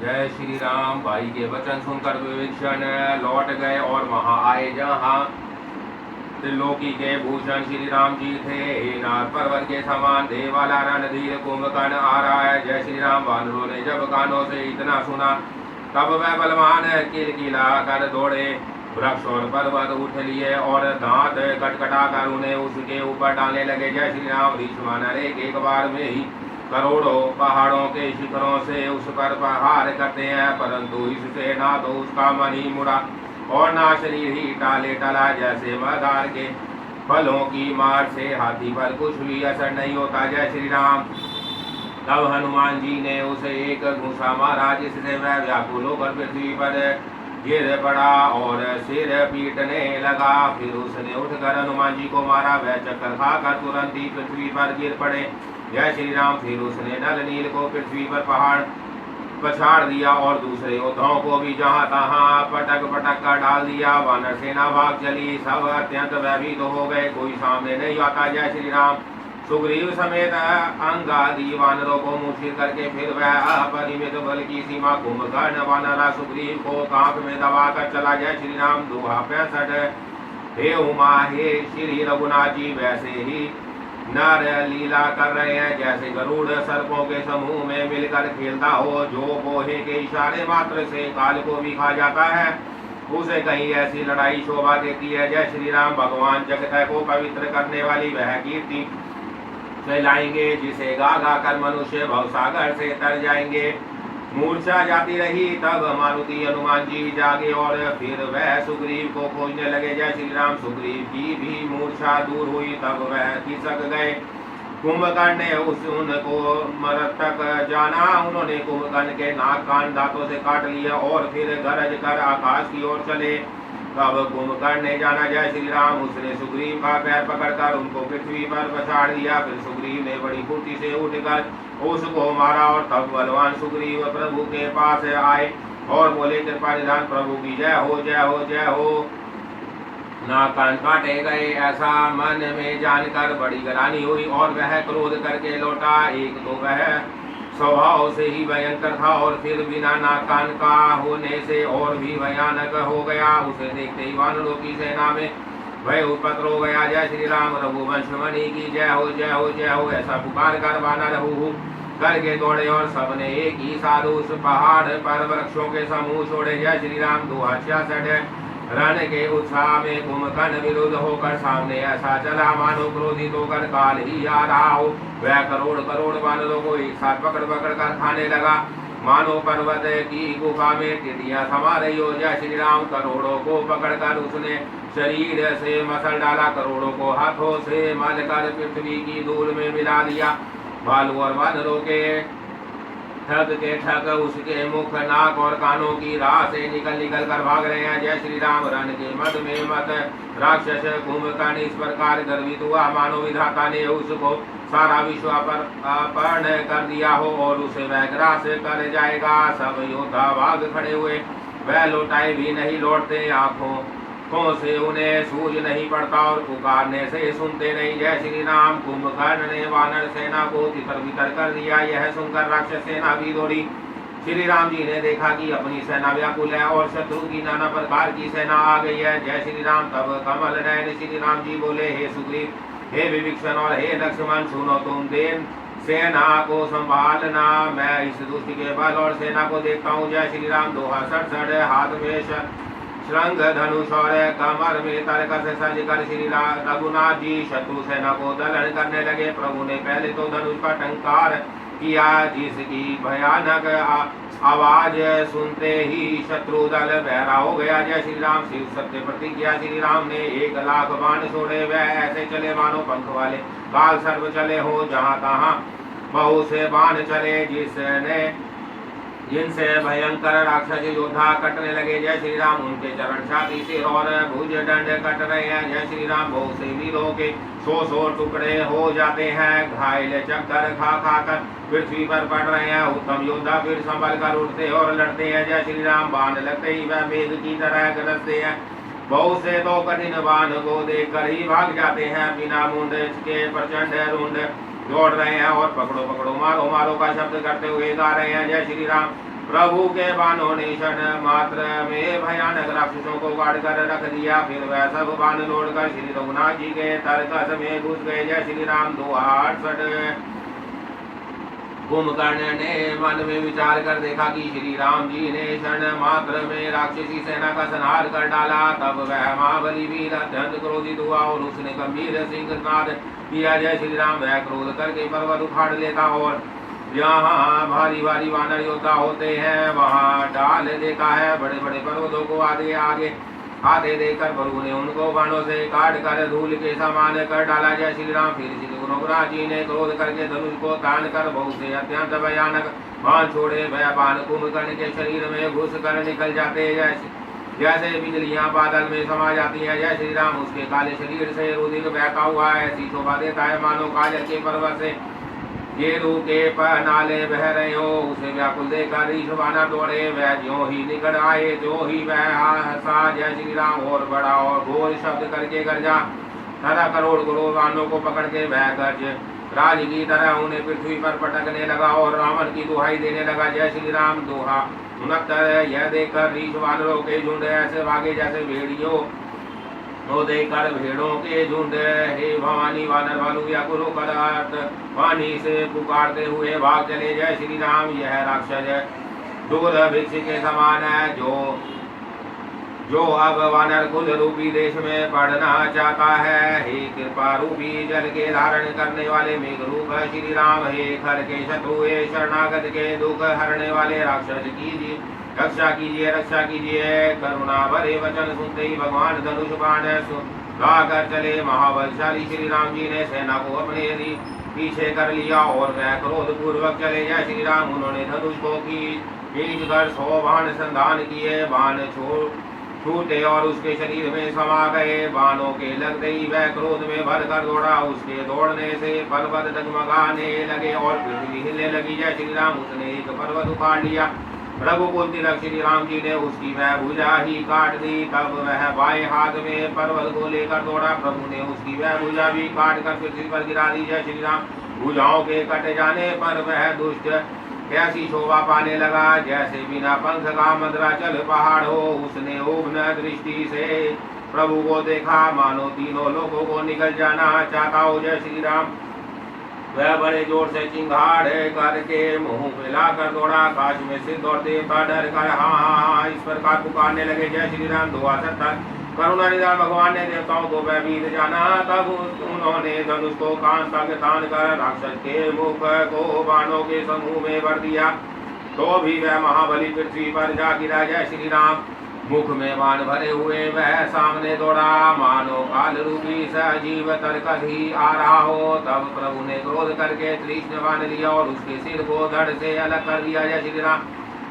जय श्री राम। भाई के वचन सुनकर विभीषण लौट गए और वहां आए जहां त्रिलोकी के भूषण श्री राम जी थे। हे नाथ पर्वत के समान देवाला रणधीर कुंभकर्ण आ रहा है। जय श्री राम। वानरों ने जब कानों से इतना सुना तब वह बलवान किलकिला कर दौड़े, वृक्ष और पर्वत उठ लिए और दांत कटकटा कर उन्हें उसके ऊपर डालने लगे। जय श्री राम। ऋषिवानर एक बार में ही करोड़ों पहाड़ों के शिखरों से उस पर प्रहार करते हैं, परंतु इससे ना तो उसका मन ही मुड़ा और ना शरीर ही टाले टला। जैसे मदार के फलों की मार से हाथी पर कुछ भी असर नहीं होता। जय श्री राम। तब हनुमान जी ने उसे एक घूसा मारा जिससे वह व्याकुल होकर पृथ्वी पर गिर पड़ा और सिर पीटने लगा। फिर उसने उठकर हनुमान जी को मारा। वह चक्कर खाकर तुरंत ही पृथ्वी पर गिर पड़े। जय श्री राम। फिर उसने नल नील को पृथ्वी पर पहाड़ पछाड़ दिया और दूसरे योद्धाओं को भी जहां तहां पटक पटक कर डाल दिया। वानर सेना भाग चली। सब अत्यंत भयभीत हो गए, कोई सामने नहीं आता। जय श्री राम। सुग्रीव समेत अंगादि वानरों को मूर्छित करके फिर वह अपरिमित बल की सीमा कुंभकर्ण वानरा सुग्रीव को कांप में दबाकर चला। जय श्री राम। दोहा 65। हे उमा हे श्री रघुनाथ जी वैसे ही नर लीला कर रहे हैं जैसे गरुड़ सर्पों के समूह में मिलकर खेलता हो, जो पोहे के इशारे मात्र से काल को भी खा जाता है, उसे कहीं ऐसी लड़ाई शोभा देती है। जय श्री राम। भगवान जगत को पवित्र करने वाली वह कीर्ति फैलाएंगे जिसे गा गा कर मनुष्य भवसागर से तर जाएंगे। मूर्छा जाती रही तब मारुति हनुमान जी जागे और फिर वह सुग्रीव को खोजने लगे। जय श्री राम। सुग्रीव की भी मूर्छा दूर हुई तब वह खिसक गए। कुंभकर्ण ने उनको मरतक जाना। उन्होंने कुंभकर्ण के नाक कान दांतों से काट लिया और फिर गरज कर आकाश की ओर चले। तब कुंभकर्ण ने जाना। जय श्री राम। उसने सुग्रीव का पैर पकड़कर उनको पृथ्वी पर पछाड़ दिया। फिर सुग्रीव ने बड़ी फुर्ती से उठकर उसको मारा और तब बलवान सुग्रीव प्रभु के पास आए और बोले, कृपा निधान प्रभु की जय हो, जय हो, जय हो। नाक कान काटे गए ऐसा मन में जानकर बड़ी ग्लानि हुई और वह क्रोध करके लौटा। एक तो वह स्वभाव से ही भयंकर था और फिर बिना नाक कान का होने से और भी भयानक हो गया। उसे देखते ही वानरों की सेना में भय उत्पन्न हो गया। जय श्री राम। रघुवंश मणि की जय हो, जय हो, जय हो ऐसा पुकार कर वानर हु करके दौड़े और सबने एक ही साथ उस पहाड़ पर वृक्षों के समूह छोड़े। जय श्री राम। 266 रण के उत्साह में कुंभकर्ण विरुद्ध होकर सामने ऐसा चला मानो क्रोधित होकर काल ही आ रहा हो। वह करोड़ करोड़ वानरों को एक साथ पकड़ पकड़ कर खाने लगा मानो पर्वत की गुफा में टिड्डियां समा रही हो। जय श्री राम। करोड़ों को पकड़कर उसने शरीर से मसल डाला, करोड़ों को हाथों से मलकर पृथ्वी की धूल में मिला दिया। भालू और वानरों के ठग उसके मुख नाक और कानों की राह से निकल निकल कर भाग रहे हैं। जय श्री राम। रण के मद में मत राक्षस कुंभकर्ण इस प्रकार गर्वित हुआ मानो विधाता ने उसको सारा विश्व अपहरण कर दिया हो और उसे वह ग्रास कर जाएगा। सब योद्धा भाग खड़े हुए, वह लौटाए भी नहीं लौटते, आंखों से उन्हें सूझ नहीं पड़ता और पुकारने से सुनते नहीं। जय श्री राम। कुंभकर्ण ने वानर सेना को तितर बितर कर दिया। यह सुनकर राक्षस सेना भी दौड़ी। श्री राम जी ने देखा कि अपनी सेना व्याकुल है और शत्रु की नाना प्रकार की सेना आ गई है। जय श्री राम। तब कमल नयन श्री राम जी बोले, हे सुग्रीव, हे विभीषण और हे लक्ष्मण, सुनो तुम देन सेना को संभालना, मैं इस दुष्ट के बल और सेना को देखता हूँ। जय श्री राम। 267 हाथ में श्रृंग धनुष और कमर में तरकस सज कर श्री रघुनाथ जी शत्रु सेना को दलन करने लगे। प्रभु ने पहले तो धनुष का टंकार किया जिसकी भयानक आवाज सुनते ही शत्रु दल बहरा हो गया। जय श्री राम। शिव सत्य प्रतिज्ञा श्री राम ने 1,00,000 बाण छोड़े। वह ऐसे चले मानो पंख वाले काल सर्व चले हो, जहाँ तहाँ बहुत से बाण चले जिनसे भयंकर राक्षस योद्धा कटने लगे। जय श्री राम। उनके चरण छाती सिर और भुज दंड कट रहे हैं। जय श्री राम। बहुत से वीरों के 100 टुकड़े हो जाते हैं, घायल चक्कर खा खा कर पृथ्वी पर पड़ रहे हैं। उत्तम योद्धा फिर संभल कर उठते और लड़ते हैं। जय श्री राम। बाण लगते ही वह मेघ की तरह गरजते हैं। बहुत से तो कठिन बाण को देख कर ही भाग जाते हैं। बिना मुंड के प्रचंड रुंड दौड़ रहे हैं और पकड़ो पकड़ो मारो मारो का शब्द करते हुए गा रहे हैं। जय श्री राम। प्रभु के बाणों ने क्षण मात्र में भयानक राक्षसों को काट कर रख दिया। फिर वह सब बाण लौटकर श्री रघुनाथ जी के तरकस में घुस गए। जय श्री राम। 268। कुंभकर्ण ने मन में विचार कर देखा कि श्री राम जी ने क्षण मात्र में राक्षसी सेना का संहार कर डाला। तब वह महाबली वीर अत्यंत क्रोधित हुआ और उसने गंभीर सिंहनाद किया। जय श्री राम। वह क्रोध करके पर्वत उखाड़ लेता और जहाँ भारी भारी वानर योद्धा होते हैं वहाँ डाल देखा है। बड़े बड़े पर्वतों को आगे आगे आते देखकर प्रभु ने उनको बाणों से काट कर धूल के समान कर डाला। जय श्री राम। फिर श्री रघुनाथ जी ने क्रोध करके धनुष को तान कर बहुत से अत्यंत भयानक बाण छोड़े। वह बाण कुंभकर्ण के शरीर में घुस कर निकल जाते जैसे बिजलियां बादल में समा जाती है। जय श्री राम। उसके काले शरीर से रुधिर बहता हुआ ऐसी शोभा देता है मानो काजल के पर्वत से गेरू के नाले बह रहे हो। उसे व्याकुल देखकर ऋषवानर दौड़े। वह ज्यों ही निकट आए त्यों ही वह हंसा। जय श्री राम। और बड़ा और घोर शब्द करके गरजा तथा करोड़ करोड़ वानों को पकड़ के वह गज राज की तरह उन्हें पृथ्वी पर पटकने लगा और रावण की दुहाई देने लगा। जय श्री राम। दोहा 69। यह देखकर रीछ वानरों के झुंड ऐसे भागे जैसे भेड़ियों वो देखकर भेड़ों के झुंड हे भवानी वानर भालू व्याकुल होकर पानी से पुकारते हुए भाग चले। जय श्री राम। यह राक्षस दूर वृक्ष के समान है जो अब वानर कुल रूपी देश में पढ़ना चाहता है। हे कृपा रूपी जल के धारण करने वाले मेघ रूप श्री राम। हे खर के शत्रु हे शरणागत के दुख हरने वाले राक्षस कीजिए रक्षा कीजिए रक्षा कीजिए। करुणा भरे वचन सुनते ही भगवान धनुष बाण लाकर चले। महाबलशाली श्री राम जी ने सेना को अपने पीछे कर लिया और वह क्रोध पूर्वक चले। जय श्री राम। उन्होंने धनुष को खींच कर 100 बाण संधान किए। बाण छूटे और उसके शरीर में समा गए। बाणों के लगते ही वह क्रोध में भर कर दौड़ा। उसके दौड़ने से पर्वत डगमगाने लगे और पृथ्वी हिलने लगी। जय श्री राम। उसने एक पर्वत उखाड़ लिया। रघुकुल तिलक श्री राम जी ने उसकी वह भुजा ही काट दी। तब वह बाएं हाथ में पर्वत को लेकर दौड़ा। प्रभु ने उसकी वह भुजा भी काट कर पृथ्वी पर गिरा दी। जय श्री राम। भुजाओं के कट जाने पर वह दुष्ट कैसी शोभा पाने लगा जैसे बिना पंख का मद्राचल पहाड़ हो। उसने उग्र दृष्टि से प्रभु को देखा मानो तीनों लोगों को निकल जाना चाहता हो। जय श्री राम। वह बड़े जोर से चिंगाड़ करके मुंह फैलाकर दौड़ा। आकाश में सिद्ध और देवता डर कर हाँ हाँ हाँ इस प्रकार पुकारने लगे। जय श्री राम। 270। करुणा निधान भगवान ने देवताओं को भयभीत जाना। तब उन्होंने धनुष को कान तक तान कर राक्षस के मुख को बाणों के समूह में भर दिया। तो भी वह महाबली पृथ्वी पर जा गिरा। जय श्री राम। मुख में बाण भरे हुए वह सामने दौड़ा मानो काल रूपी सजीव तरकस ही आ रहा हो। तब प्रभु ने क्रोध करके तीक्ष्ण बाण लिया और उसके सिर को धड़ से अलग कर दिया। जय श्री राम।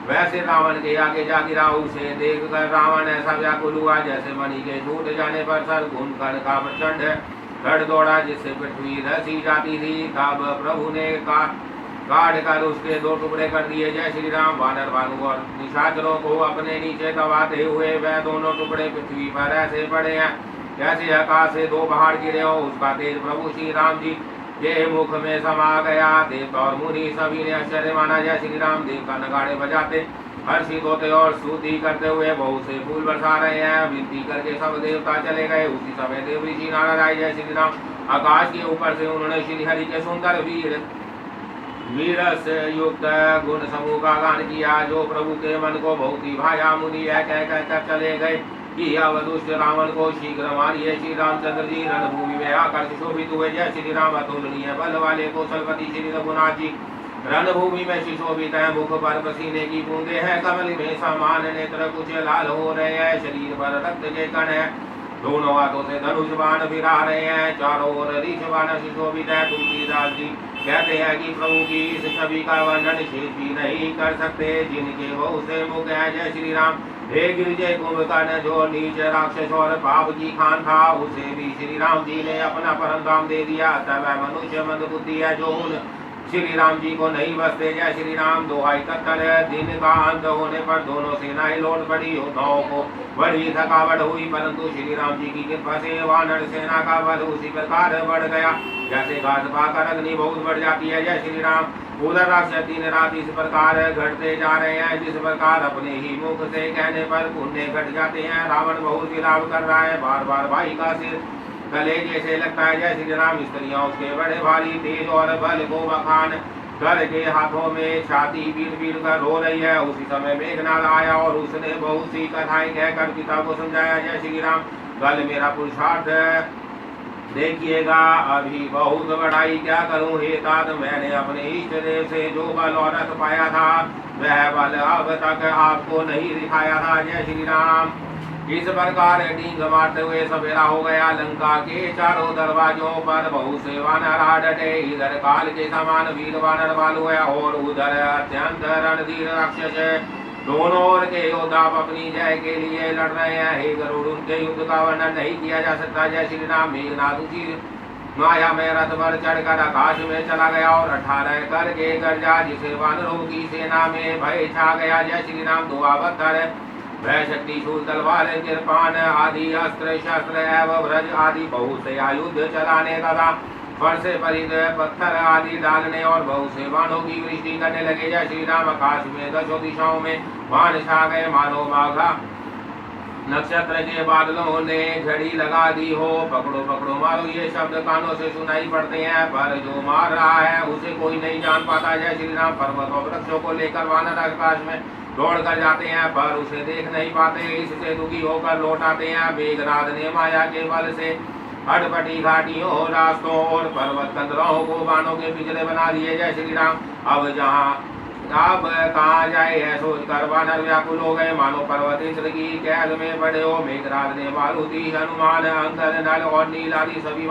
वैसे रावण के आगे जा गिरा। उसे देखकर रावण ऐसा व्याकुल हुआ जैसे मणि के टूट जाने पर सर घूमकर का प्रचंड धड़ दौड़ा जिससे पृथ्वी धसी जाती थी। तब प्रभु ने काट कर उसके 2 टुकड़े कर दिए। जय श्री राम। वानर भालू और निशाचरों को अपने नीचे दबाते हुए वह दोनों टुकड़े पृथ्वी पर ऐसे पड़े हैं जैसे आकाश से 2 पहाड़ गिरे हो। उसका तेज प्रभु श्री राम जी के मुख में समा गया। देवता और मुनि सभी ने आश्चर्य माना। जय श्री राम। देवता नगाड़े बजाते हर्षित होते और स्तुति करते हुए बहुत से फूल बरसा रहे हैं। विनती करके सब देवता चले गए। उसी समय देव ऋषि नारद आए। जय श्री राम। आकाश के ऊपर से उन्होंने श्री हरि के सुंदर वीरस युक्त गुण समूह का गान किया जो प्रभु के मन को बहुत ही भाया। मुनि यह कहकर चले गए कि अब दुष्ट रावण को शीघ्र मारिए। श्री रामचंद्र जी रणभूमि में आकर सुशोभित हुए। जय श्री राम। अतुलनीय बल वाले कौशलपति श्री रघुनाथ जी रणभूमि में सुशोभित है। मुख पर पसीने की बूंदे हैं। कमल में समान नेत्र कुछ लाल हो रहे हैं। शरीर पर रक्त के कण है। दोनों हाथों से धनुष बाण फिरा रहे हैं। चारों ओर ऋष बाण सुशोभित है। तुलसीदास जी कहते हैं कि प्रभु की इस छवि का वर्णन शेष भी नहीं कर सकते जिनके बहुत से मुख हैं। जय श्री राम। हे गिरिजय कुंभकर्ण जो नीच राक्षस और पाप की खान था उसे भी श्री राम जी ने अपना परम धाम दे दिया। तब मनुष्य मंद बुद्धि है जो उन श्री राम जी को नहीं बसते। जय श्री राम। 271 दिन का अंत होने पर दोनों सेनाएं लौट पड़ी। योद्धाओं को बड़ी थकावट हुई परंतु श्री राम जी की कृपा से वानर सेना का बल उसी प्रकार बढ़ गया जैसे घास पाकर अग्नि बहुत बढ़ जाती है। जय श्री राम। उधर राक्षस दिन रात इस प्रकार घटते जा रहे हैं, जिस प्रकार अपने ही मुख से कहने पर पुण्य घट जाते हैं। रावण बहुत विलाप कर रहा है, बार बार भाई का सिर गले जैसे लगता है। जय श्री राम। स्त्रियां उसके बड़े भारी तेज और बल को बखान करके हाथों में छाती पीट पीट कर रो रही है। उसी समय मेघनाद आया और उसने बहुत सी कथाएं कहकर पिता को समझाया। जय श्री राम। कल मेरा पुरुषार्थ देखिएगा, अभी बहुत बढ़ाई क्या करूं हे तात। मैंने अपने इष्ट देव से जो बल और रथ पाया था, वह बल अब तक आपको नहीं दिखाया था। जय श्री राम। इस प्रकार डींग मारते हुए सवेरा हो गया। लंका के चारों दरवाजों पर बहुत से वानर आ डटे। इधर काल के समान वीर वानर बालू है और उधर अत्यंत रणधीर राक्षस। दोनों ओर के योद्धा अपनी जय के लिए लड़ रहे हैं। हे गरुड़, उनके युद्ध का वर्णन नहीं किया जा सकता। जय श्री राम। मेघनाद उसी माया में रथ पर चढ़कर आकाश में चला गया और 18 करके गर्जा, जिसे वानरों की सेना में भय छा गया। जय श्री राम। दुआबत्तर वह शक्ति शूल तलवार कृपान आदि अस्त्र शस्त्र एवं व्रज आदि बहुत से आयुध चलाने तथा फर्श परिध पत्थर आदि डालने और बहुत से बाणों की वृष्टि करने लगे। जय श्री राम। आकाश में दशों दिशाओं में बाण छा गए, मानो माघा नक्षत्र के बादलों ने झड़ी लगा दी हो। पकड़ो पकड़ो मारो, ये शब्द कानों से सुनाई पड़ते हैं, पर जो मार रहा है उसे कोई नहीं जान पाता। जय श्री राम। पर्वत और वृक्षों को लेकर वानर आकाश में दौड़ कर जाते हैं, पर उसे देख नहीं पाते। इससे दुखी होकर लौट आते हैं। मेघनाद ने माया के बल से अटपटी घाटियों, रास्तों और पर्वत कंदरों को बाणों के पिछले बना दिए। जय श्री राम। अब कहाँ जाए है सोचकर वानर व्याकुल हो गए, मानो पर्वत इंद्र की कैद में पड़े हो। मेघराज ने मारुति, हनुमान, अंकर, नल और नील आदि सभी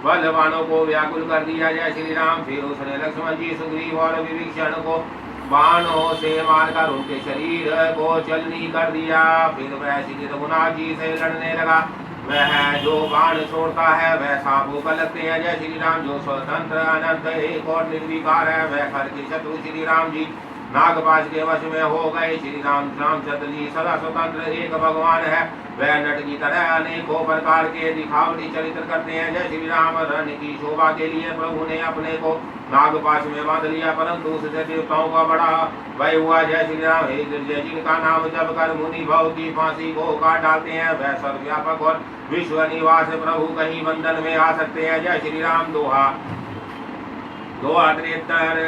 बलवानों को व्याकुल कर दिया। जय श्री राम। फिर उसने लक्ष्मण जी, सुग्रीव और विभीषण को बाणों से मारकर उनके शरीर को चलनी कर दिया। फिर वह श्री रघुनाथ जी से लड़ने लगा। वह जो बाण छोड़ता है वह सांपों का लगते हैं। जय श्री राम। जो स्वतंत्र अनंत एक और निर्विकार है, वह खर के शत्रु श्री राम जी नागपाश के वश में हो गए। श्री रामचंद्र जी सदा स्वतंत्र एक भगवान है। वह नट की तरह अनेकों प्रकार के दिखावटी चरित्र करते हैं। जय श्री राम। रण की शोभा के लिए प्रभु ने अपने को नागपाश में बांध लिया, परंतु उससे देवताओं का बड़ा भय हुआ। जय श्री राम। हे दुर्जय, जिनका नाम जब कर मुनि भाव की फांसी को काट डालते हैं, वह सर्वव्यापक और विश्व निवास प्रभु कहीं बंधन में आ सकते हैं। जय श्री राम। दोहा 73।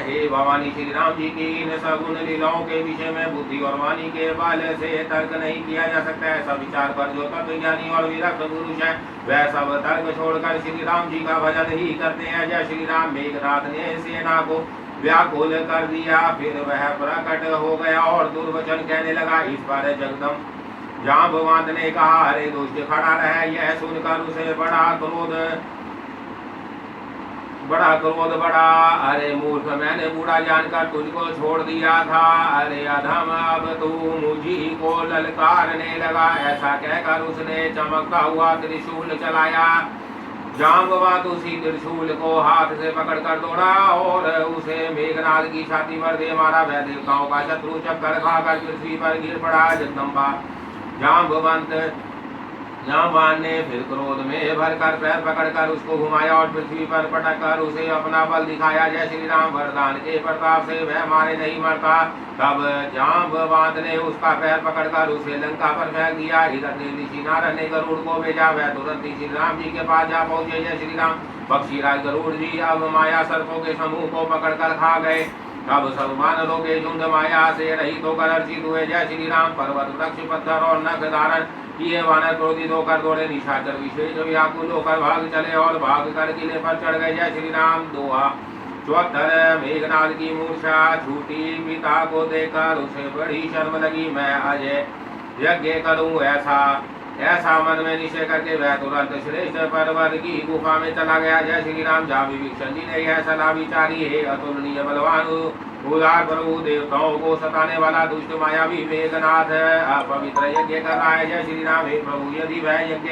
हे भवानी श्री राम जी की इन सगुण लीलाओं के विषय में बुद्धि और वाणी के बल से तर्क नहीं किया जा सकता है। सब विचार पर जो तत्वज्ञानी और विरक्त पुरुष है, वह सब तर्क छोड़कर श्री राम जी का भजन ही करते हैं। जय श्री राम। मेघनाथ ने सेना को व्याकुल कर दिया, फिर वह प्रकट हो गया और दुर्वचन कहने लगा। इस पर जगदम जांबवंत ने कहा, अरे दुष्ट खड़ा रहे। यह सुनकर उसे क्रोध बढ़ा। अरे मूर्ख, मैंने बूढ़ा जानकर तुझको छोड़ दिया था। अरे अधम, अब तू मुझी को ललकारने लगा। ऐसा कहकर उसने चमकता हुआ त्रिशूल चलाया। जांबवंत उसी त्रिशूल को हाथ से पकड़कर दौड़ा और उसे मेघनाद की छाती पर दे मारा। वह देवताओं का शत्रु चक्कर खाकर पृथ्वी पर गिर पड़ा। जगदम्बा जांबवान ने फिर क्रोध में भरकर पैर पकड़कर उसको घुमाया और पृथ्वी पर पटक कर उसे अपना बल दिखाया। जय श्री राम। वरदान के प्रताप से वह मारे नहीं मरता। तब जांबवान ने उसका पैर पकड़कर उसे लंका पर फेंक दिया। इधर ऋषि नारद ने गरुड़ को भेजा, वह तुरंत ही श्री राम जी के पास जा पहुंचे। जय श्री राम। पक्षीराज गरुड़ जी अब माया सर्पों के समूह को पकड़कर खा गए। तब सब मानवों के झुंड माया से रहित होकर अर्चित हुए। जय श्री राम। पर्वत, वृक्ष, पत्थर और नख धारण किए वानर क्रोधित होकर दौड़े। निशाचर विशेष व्याकुल होकर भाग चले और भाग कर किले पर चढ़ गए। जय श्री राम। दोहा 74। मेघनाद की मूर्छा छूटी, पिता को देखकर उसे बड़ी शर्म लगी। मैं अजय यज्ञ करूं ऐसा मन में निश्चय करके वह तुरंत श्रेष्ठ पर्वत की गुफा में चला गया। जय श्री राम। जहाँ विभीषण जी ने यह सलाह विचारी, हे अतुलनीय बलवान उदार प्रभु, देवताओं को सताने वाला दुष्ट मायावी मेघनाथ अपवित्र यज्ञ कर रहा है। जय श्री राम। हे प्रभु, यदि वह यज्ञ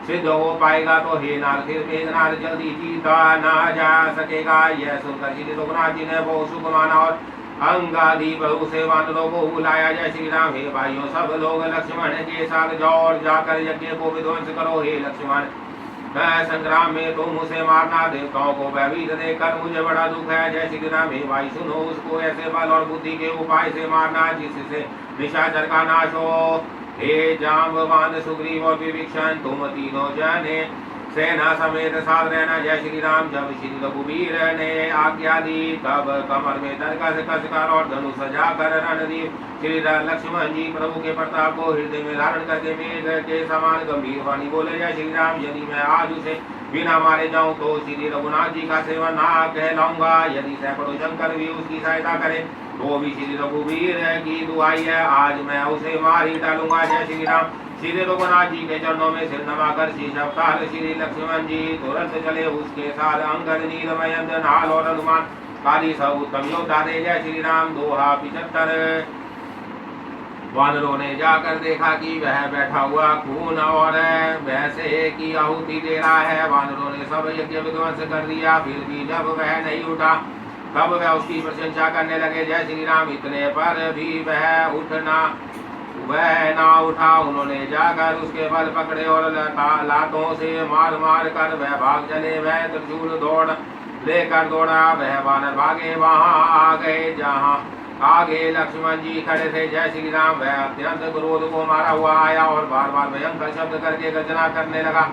सिद्ध हो पाएगा तो हे नाथ, फिर मेघनाथ जल्दी जीता ना जा सकेगा। यह सुनकर श्री रघुनाथ जी ने बहुत सुख माना और अंगादि बहु से वानरों को बुलाया। जय श्री राम। हे भाइयों, सब लोग लक्ष्मण के साथ जाओ और जाकर यज्ञ को विध्वंस करो। हे लक्ष्मण, मैं संग्राम में तुम उसे मारना, देवताओं को भयभीत देखकर मुझे बड़ा दुख है। जय श्री राम। हे भाई सुनो, उसको ऐसे बल और बुद्धि के उपाय से मारना जिससे निशाचर का नाश हो। हे जाम्बवान, सुग्रीव और विभीषण, तुम तीनों जने सेना समेत साथ रहना। जय श्री राम। जब श्री रघुवीर ने आज्ञा दी तब कमर में दरकस कसकर और धनुष सजाकर रणदीप श्री लक्ष्मण जी प्रभु के प्रताप को हृदय में धारण करके मेघ के समान गंभीर वाणी बोले, जय श्री राम। यदि मैं आज उसे बिना मारे जाऊं तो श्री रघुनाथ जी का सेवा ना कहलाऊंगा। यदि सैकड़ों शंकर भी उसकी सहायता करें तो भी श्री रघुवीर की दुहाई है, आज मैं उसे मार ही डालूंगा। जय श्री राम। श्री रघुनाथ जी के चरणों में सिर नवाकर शीश अवतार श्री लक्ष्मण जी तुरंत चले। उसके साथ अंगद, नीलमयंद, नाल और हनुमान आदि सब उत्तम योद्धा थे। जय श्री राम। दोहा 75। वानरों ने जाकर देखा कि वह बैठा हुआ खून और भैंसे की आहुति दे रहा है। वानरों ने सब यज्ञ विध्वंस कर दिया, फिर भी जब वह नहीं उठा तब वह उसकी प्रशंसा करने लगे। जय श्री राम। इतने पर भी वह ना उठा। उन्होंने जाकर उसके बल पकड़े और लातों से मार मार कर वह भाग चले। वह त्रिशूल लेकर दौड़ा। वह वानर भागे, वहां आ गए जहां आगे लक्ष्मण जी खड़े थे। जय श्री राम। वह अत्यंत क्रोध को मारा हुआ आया और बार बार भयंकर शब्द करके गर्जना करने लगा।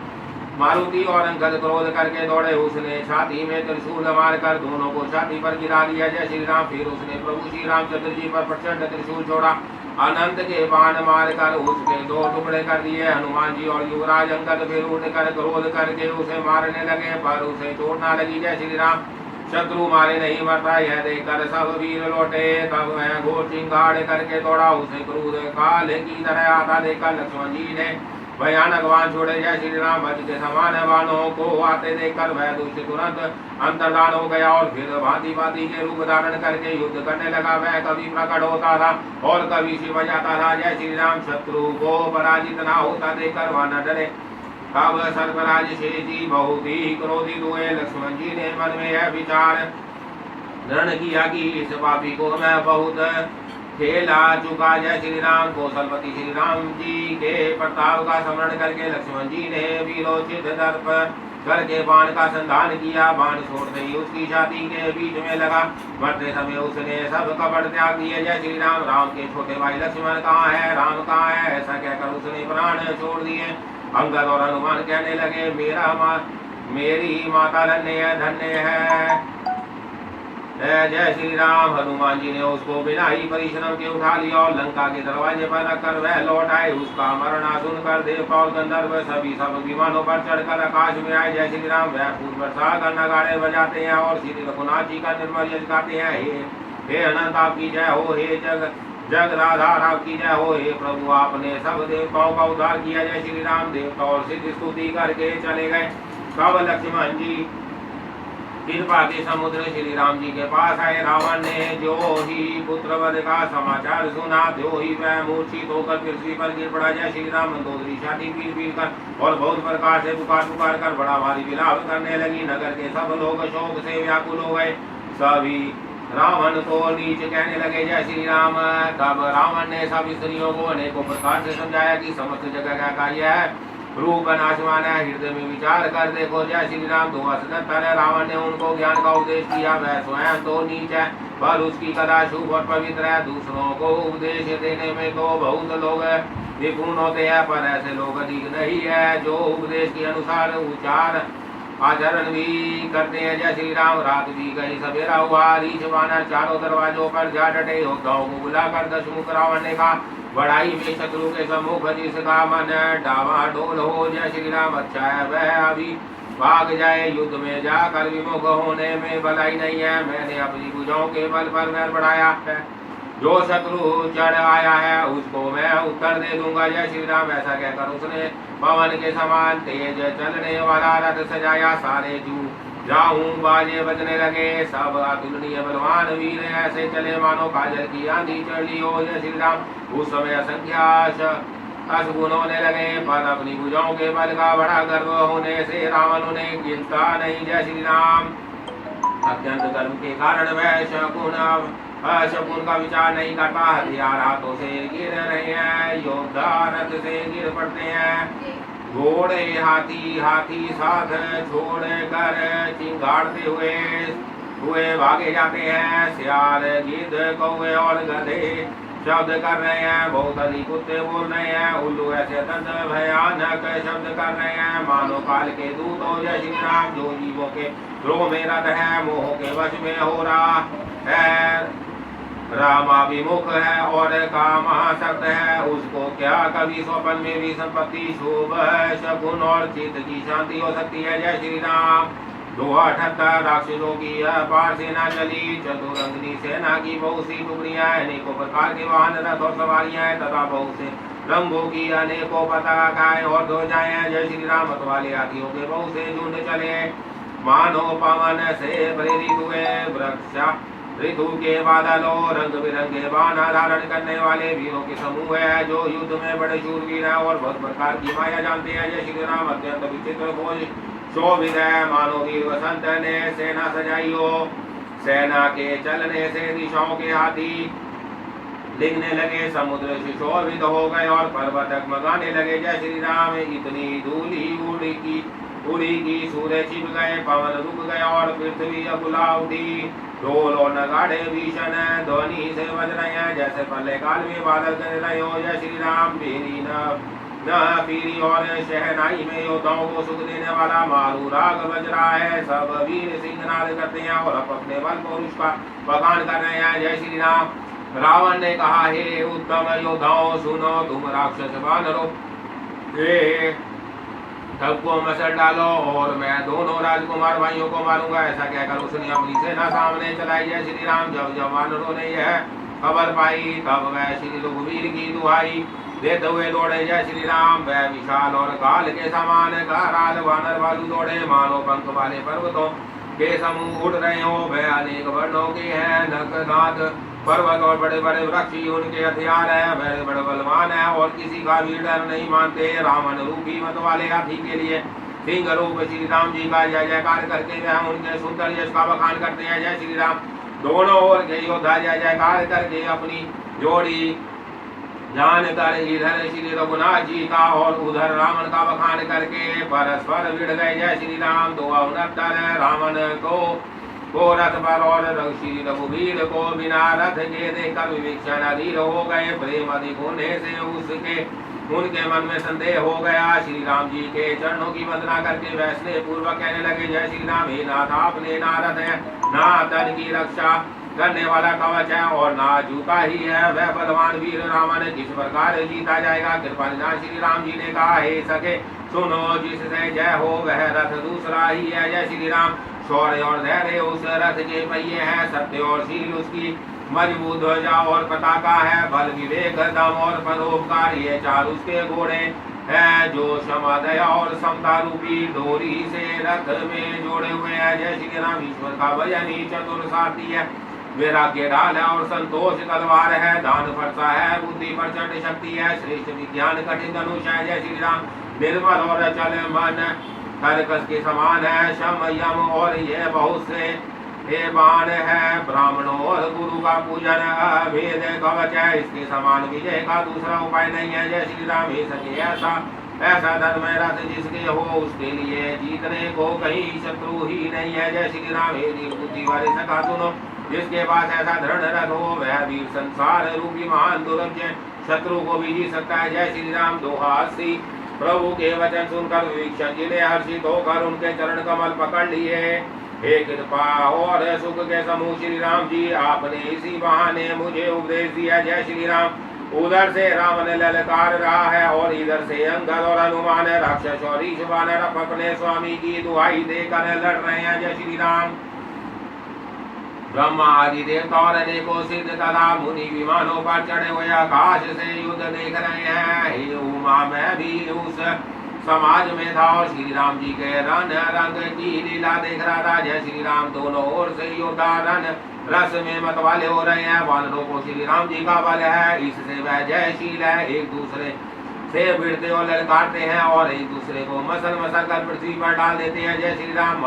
मारुति और अंगद क्रोध करके दौड़े। उसने छाती में त्रिशूल मारकर दोनों को छाती पर गिरा दिया। जय श्री राम। फिर उसने प्रभु श्री रामचंद्र जी पर प्रचंड त्रिशूल छोड़ा। अनंत के बाण मारकर उसके दो टुकड़े कर दिए। हनुमान जी और युवराज अंगद फिर उठकर क्रोध करके उसे मारने लगे, पर उसे चोट न लगी। जय श्री राम। शत्रु मारे नहीं मरता, यह देखकर सब वीर लौटे। तब वह घोर चिंगाड़ करके दौड़ा। उसे क्रोध काल की तरह आता देखकर लक्ष्मण जी ने भयानक बाण छोड़े। जय श्री राम। वज्र के समान बाणों को आते देखकर वह दुष्ट तुरंत अंतर्धान हो गया और फिर भांति भांति के रूप धारण करके युद्ध करने लगा। वह कभी प्रकट होता था और कभी छिप जाता था। जय श्री राम। शत्रु को पराजित न होता देखकर वह न डरे। तब सर्पराज शेष जी बहुत ही क्रोधित हुए। लक्ष्मण जी ने मन में यह विचार दृढ़ किया कि इस पापी को मैं बहुत खेला चुका। जय श्री राम। कौशलपति श्री राम जी के प्रताप का स्मरण करके लक्ष्मण जी ने वीरोचित दर्प करके बाण का संधान किया। बाण छोड़ते ही उसकी छाती के बीच में लगा। मरते समय उसने सब कपड़ त्याग दिए। जय श्री राम। राम के छोटे भाई लक्ष्मण कहाँ है, राम कहाँ है, ऐसा कहकर उसने प्राण छोड़ दिए। अंगद और हनुमान कहने लगे, मेरी माता धन्य है। जय श्री राम। हनुमान जी ने उसको बिना ही परिश्रम के उठा लिया और लंका के दरवाजे पर रखकर वह लौट आए। उसका मरना सुनकर देवता और गंधर्व सभी सब विमानों पर चढ़कर आकाश में आए। जय श्री राम। वह फूल बरसा कर नगाड़े बजाते हैं और श्री रघुनाथ जी का निर्मल यश गाते हैं। हे अनंत आपकी जय हो, हे जगदाधार आपकी जय हो। हे प्रभु आपने सब देवताओं का उद्धार किया। जय श्री राम। देवता और सिद्ध स्तुति करके चले गए। कब लक्ष्मण जी कृपा के समुद्र श्री राम जी के पास आए। रावण ने जो ही पुत्र वध का समाचार सुना जो ही वह मूर्छित होकर पृथ्वी पर गिर पड़ा। जय श्री राम। मंदोदरी छाती पीट कर और बहुत प्रकार से पुकार कर बड़ा भारी विलाप करने लगी। नगर के सब लोग शोक से व्याकुल हो गए। सभी रावण को नीच कहने लगे। जय श्री राम। तब रावण ने सब स्त्रियों को अनेकों प्रकार से समझाया कि समस्त जगह का कार्य है, रूप नाशवान है, हृदय में विचार कर देखो। जय श्री राम। 277 रावण ने उनको ज्ञान का उपदेश किया। वह स्वयं तो नीच है पर उसकी कथा शुभ और पवित्र है। दूसरों को उपदेश देने में तो बहुत लोग निपुण होते हैं, पर ऐसे लोग अधिक नहीं है जो उपदेश के अनुसार उच्चार आचरण भी करते हैं। जय श्री राम। रात भी गई, सवेरा हुआ। रीछ वानर चारों दरवाजों पर जा डटे। योद्धाओं को बुलाकर दशमुख रावण ने कहा, बड़ाई में शत्रु के सम्मुख जिसका मन डावाडोल हो। जय श्री राम। अच्छा है वह अभी भाग जाए, युद्ध में जाकर विमुख होने में भलाई नहीं है। मैंने अपनी भुजाओं के बल पर वैर बढ़ाया है, जो शत्रु चढ़ आया है उसको मैं उत्तर दे दूंगा। जय श्री राम। ऐसा कहकर उसने पवन के समान तेज चलने वाला रथ सजाया। सारे जाऊं बाजे बजने लगे। सब अतुलनीय बलवान वीर ऐसे चले मानो काजल की आंधी चढ़ ली हो। जय श्री राम। उस समय असंख्य अशुभ होने लगे, पर अपनी भुजाओं के बल का बड़ा गर्व होने से रावण उन्हें गिनता नहीं। जय श्री राम। अत्यंत गर्व के कारण वह शकुन का विचार नहीं करता। हथियार हाथों से गिर रहे हैं, योद्धा रथ से गिर पड़ते हैं। घोड़े हाथी हाथी साथ छोड़ कर चिंगाड़ते हुए हुए भागे जाते हैं। सियार गिद्ध कौवे और गधे शब्द कर रहे हैं, बहुत अधिक कुत्ते बोल रहे हैं, उल्लू ऐसे अत्यंत भयानक शब्द कर रहे हैं मानो काल के दूत हो जय श्री राम। जो जीवों के रोह में रत है मोह के वश में हो रहा है, रामाभिमुख है और कामासक्त है, उसको क्या कभी स्वप्न में भी संपत्ति शुभ शकुन और चित्त की शांति हो सकती है। जय श्री राम। 278 राक्षसों की अपार सेना चली, चतुरंगनी सेना की बहुत सी टुकड़ियां, अनेकों प्रकार के वाहन रथ और सवारियां हैं तथा बहुत से रंगों की अनेकों पताकाएं और ध्वजाएं हैं। जय श्री राम। मत वाले हाथियों के बहुत से झुंड चले, मानो पवन से प्रेरित हुए वृक्षा ऋतु के बादलों, रंग बिरंगे बाण धारण करने वाले वीरों के समूह है, जो युद्ध में बड़े शूरवीर है और बहुत प्रकार की माया जानते हैं। जय श्री राम। अत्यंत विचित्र भोज शोभित है, मानो वीर वसंत ने सेना सजाई हो। सेना के चलने से दिशाओं के हाथी दिखने लगे, समुद्र सुशोभित हो गए और पर्वत डगमगाने लगे। जय श्री राम। इतनी धूली उड़ी की सूरज छिप गए, पवन रुक गया और पृथ्वी अबुला उठी। ढोल और नगाड़े भीषण ध्वनि से बज रहे हैं, जैसे पहले काल में बादल कर रहे हो। जय श्री राम। बेरी न पीरी और शहनाई में योद्धाओं को सुख देने वाला मारू राग बज रहा है। सब वीर सिंहनाद करते हैं और अपने बल पौरुष का बखान कर रहे हैं। जय श्री राम। रावण ने कहा, हे उत्तम योद्धाओं सुनो, तुम राक्षस वानरों हे सबको मसल डालो और मैं दोनों राजकुमार भाइयों को मारूंगा। ऐसा कहकर उसने अपनी सेना सामने चलाई। जय श्री राम। जब जब वानरों ने यह खबर पाई तब वह श्री रघुवीर की दुहाई देते हुए दौड़े। जय श्री राम। वह विशाल और काल के समान कराल वानर वालू दौड़े, मानो पंख वाले पर्वतों के समूह उड़ रहे हो। वह अनेक वर्णों के हैं, नख दांत पर्वत और बड़े बड़े वृक्ष उनके हथियार है, बड़े बड़े बलवान है और किसी का भी डर नहीं मानते। रावण रूपी मत वाले हाथी के लिए सिंह रूप श्री राम जी का जय जयकार करके वह उनके सुंदर यश का बखान करते हैं। जय श्री राम। दोनों ओर के योद्धा जय जयकार करके अपनी जोड़ी जानकर इधर श्री रघुनाथ जी का और उधर रावण का बखान करके परस्पर भिड़ गए। जय श्री राम। 269 रावण को रथ पर और श्री रघुवीर को बिना रथ के देखकर विवेक्षण अधीर हो गए। प्रेम अधिक होने से उनके मन में संदेह हो गया। श्री राम जी के चरणों की वंदना करके वैष्णव पूर्वक कहने लगे, जय श्री राम। हे नाथ, आपने ना रथ है ना तन की रक्षा करने वाला कवच है और ना जूता ही है, वह बलवान वीर रावण किस प्रकार जीता जाएगा। कृपा निधान श्री राम जी ने कहा, हे सखे सुनो, जिससे जय हो वह रथ दूसरा ही है। जय श्री राम। शौर्य और धैर्य उस रथ के पहिए हैं, सत्य और शील उसकी मजबूत ध्वजा और पताका है, बल विवेक दम और परोपकार ये चार उसके घोड़े है, जो क्षमा दया और समता रूपी डोरी से रथ में जोड़े हुए हैं। जय श्री राम। ईश्वर का भजन ही चतुर सारथी है, वैराग्य ढाल है और संतोष तलवार है, दान फरसा है, बुद्धि प्रचंड शक्ति है, श्रेष्ठ विज्ञान कठिन धनुष है। जय श्री राम। निर्मल और चल मन खरकस के समान है, शम यम और ये बहुत से हे बाण है, ब्राह्मणों और गुरु का पूजन भेद कवच है, इसके समान विजय का दूसरा उपाय नहीं है। जय श्री राम। हे सके ऐसा धर्म रथ जिसके हो उसके लिए जीतने को कहीं शत्रु ही नहीं है। जय श्री राम। हे दीर्घ बुद्धि वाले सखा सुनो, जिसके पास ऐसा दृढ़ रथ हो वह वीर संसार रूपी महान दुर्जय शत्रु को भी जीत सकता है। जय श्री राम। 280 प्रभु के वचन सुनकर विवेक्षण जी ने हर्षित होकर उनके चरण कमल पकड़ लिए। हे कृपा और सुख के समूह श्री राम जी, आपने इसी बहाने मुझे उपदेश दिया। जय श्री राम। उधर से रावण ललकार रहा है और इधर से अंगद और हनुमान राक्षस और ईश वानर अपने स्वामी की दुहाई देकर लड़ रहे हैं। जय श्री राम। ब्रह्मा आदि देवता और अनेकों सिद्ध तथा मुनि विमानों पर चढ़े हुए आकाश से युद्ध देख रहे हैं। हे उमा, मैं भी उस समाज में था और श्री राम जी के रंग की लीला देख रहा था। जय श्री राम। दोनों ओर से योद्धा रन रस में मतवाले हो रहे हैं। वानरों को श्री राम जी का बल है, इससे वह जयशील है, एक दूसरे से भिड़ते और ललकारते हैं और एक दूसरे को मसल कर पृथ्वी पर डाल देते हैं। जय श्री राम।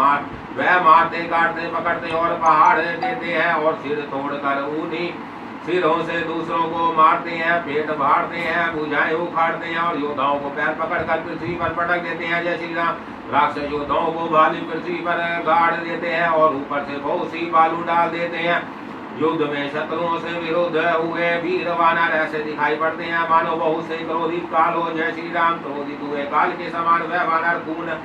वह मारते काटते पकड़ते और पहाड़ देते हैं और सिर तोड़कर उन्हीं सिरों से दूसरों को मारते हैं, पेट फाड़ते हैं, भुजाएं उखाड़ते हैं और योद्धाओं को पैर पकड़कर पृथ्वी पर पटक देते हैं। जय श्री राम। राक्षस योद्धाओं को भाली पृथ्वी पर गाड़ देते हैं और ऊपर से बहुत सी बालू डाल देते हैं। युद्ध में शत्रुओं से विरुद्ध हुए वीर वानर ऐसे दिखाई पड़ते हैं मानो बहुत से क्रोधित काल हो। जय श्री राम। क्रोधित हुए काल के समान वह वानर खून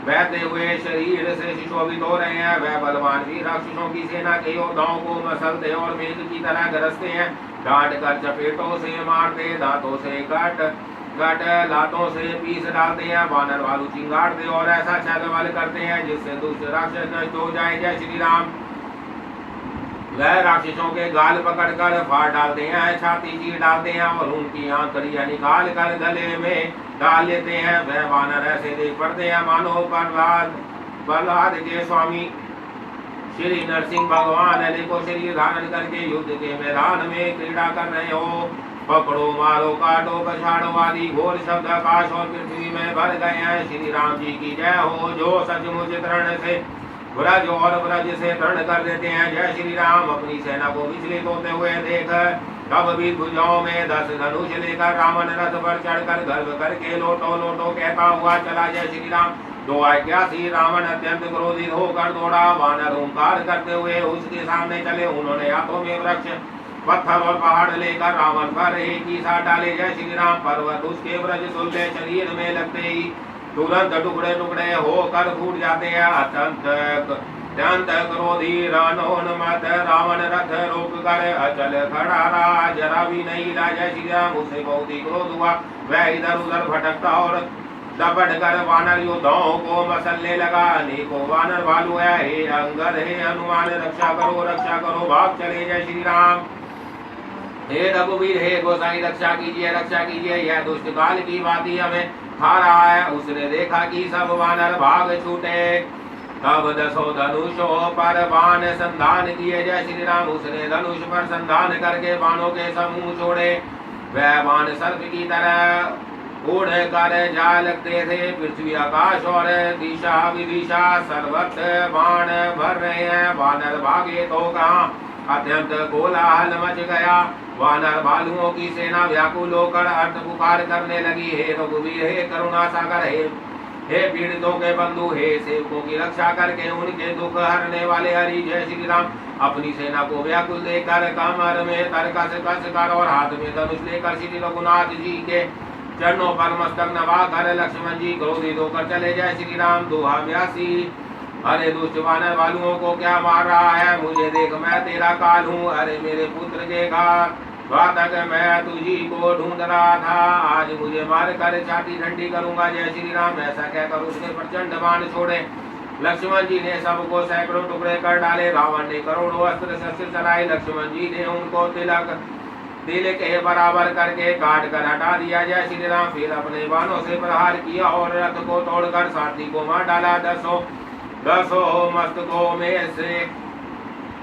बहते हुए शरीर से सुशोभित हो रहे हैं। वह बलवान वीर राक्षसों की सेना के योद्धाओं को मसलते और मेघ की तरह गरजते हैं। डांट कर चपेटों से मारते, दांतों से काट लातों से पीस डालते हैं। वानर वालू चिंगाड़ते और ऐसा छल बल करते हैं जिससे दूसरे राक्षस नष्ट हो जाए। जय श्री राम। वह राक्षसों के गाल पकड़कर फाड़ डालते हैं, छाती चीर डालते हैं और उनकी आंतड़ियां निकाल कर गले में डाल लेते हैं। वह वानर ऐसे देख पड़ते हैं मानो प्रहलाद के स्वामी श्री नरसिंह भगवान को शरीर धारण करके युद्ध के मैदान में क्रीड़ा कर रहे हो। पकड़ो मारो काटो पछाड़ो आदि घोर शब्द आकाश और पृथ्वी में भर गए हैं। श्री राम जी की जय हो जो सचमुच तरण से ब्रज और ब्रज से तरण कर देते हैं। जय श्री राम। अपनी सेना को विचलित होते हुए देख तब भी भुजाओं में 10 धनुष लेकर रावण रथ पर चढ़कर गर्व करके लोटो लोटो कहता हुआ चला। जय श्री राम। दो आज्ञासी रावण अत्यंत क्रोधित होकर दौड़ा। वानर ओंकार करते हुए उसके सामने चले। उन्होंने हाथों में वृक्ष पत्थर और पहाड़ लेकर रावण पर एक ही साथ डाले। जय श्री राम। पर्वत उसके ब्रज तुल्य शरीर में लगते ही तुरंत टुकड़े टुकड़े होकर फूट जाते हैं। अत्यंत क्रोधी रणोन्मत्त रावण रथ रोक कर अचल खड़ा रहा, जरा भी नहीं हिला। जय श्री राम। उसे बहुत ही क्रोध हुआ। वह इधर उधर भटकता और दपट कर वानर योद्धाओं को मसलने लगा। अनेकों वानर भालू है, हे अंगद हे हनुमान रक्षा करो भाग चले। जय श्री राम। हे रघुवीर हे गोसाई रक्षा कीजिए, यह दुष्ट काल की बाती हमें खा रहा है। उसने देखा कि सब वानर भाग छूटे, तब 10 धनुषों पर बाण संधान किए। जय श्री राम। उसने धनुष पर संधान करके बाणों के समूह छोड़े। वह बाण सर्प की तरह उड़ कर जा लगते थे। पृथ्वी आकाश और दिशा विदिशा सर्वत्र बाण भर रहे हैं। वानर भागे तो कहाँ, अत्यंत कोलाहल मच गया। वानर भालुओं की सेना व्याकुल होकर अर्थ पुकार करने लगी। हे रघुवीर हे करुणा सागर हे पीड़ितों के बंधु, हे सेवकों की रक्षा करके उनके दुख हरने वाले हरि। जय श्री राम। अपनी सेना को व्याकुल देकर कमर में तरकस कस कर और हाथ में धनुष लेकर श्री रघुनाथ जी के चरणों पर मस्तक नवा कर लक्ष्मण जी क्रोधित होकर चले। जय श्री राम। दोहा 82। अरे दुष्ट वानर वालुओं को क्या मार रहा है, मुझे देख मैं तेरा काल हूँ। अरे मेरे पुत्र के घातक मैं तुझी को ढूंढ रहा था, आज मुझे मार कर छाती ठंडी करूंगा। जय श्री राम। ऐसा कहकर उसने प्रचंड बाण छोड़े। लक्ष्मण जी ने सबको सैकड़ों टुकड़े कर डाले। रावण ने करोड़ों अस्त्र शस्त्र चलाए। लक्ष्मण जी ने उनको तिल के बराबर करके काट कर हटा दिया। जय श्री राम। फिर अपने बाणों से प्रहार किया और रथ को तोड़कर सारथी को मार डाला। 10 मस्तकों में से